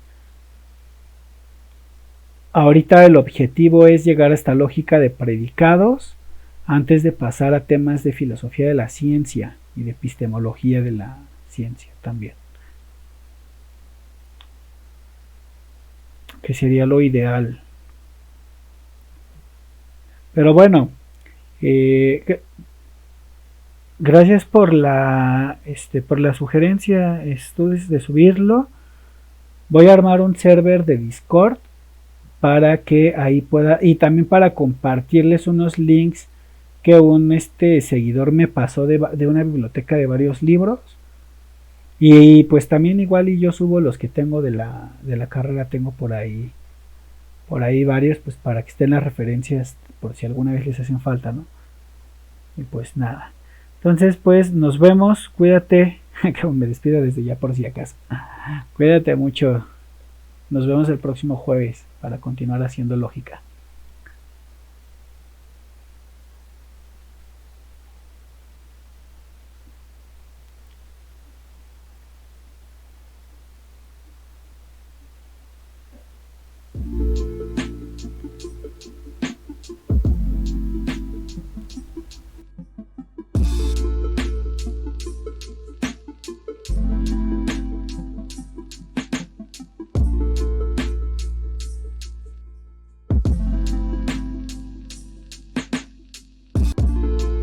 Speaker 1: Ahorita el objetivo es llegar a esta lógica de predicados antes de pasar a temas de filosofía de la ciencia y de epistemología de la ciencia también. Que sería lo ideal. Pero bueno, gracias por la sugerencia de subirlo. Voy a armar un server de Discord para que ahí pueda, y también para compartirles unos links que un seguidor me pasó de una biblioteca de varios libros. Y pues también igual y yo subo los que tengo de la carrera, tengo por ahí varios, pues para que estén las referencias por si alguna vez les hacen falta, ¿no? Y pues nada. Entonces pues nos vemos, cuídate, que me despido desde ya por si acaso. Cuídate mucho. Nos vemos el próximo jueves para continuar haciendo lógica.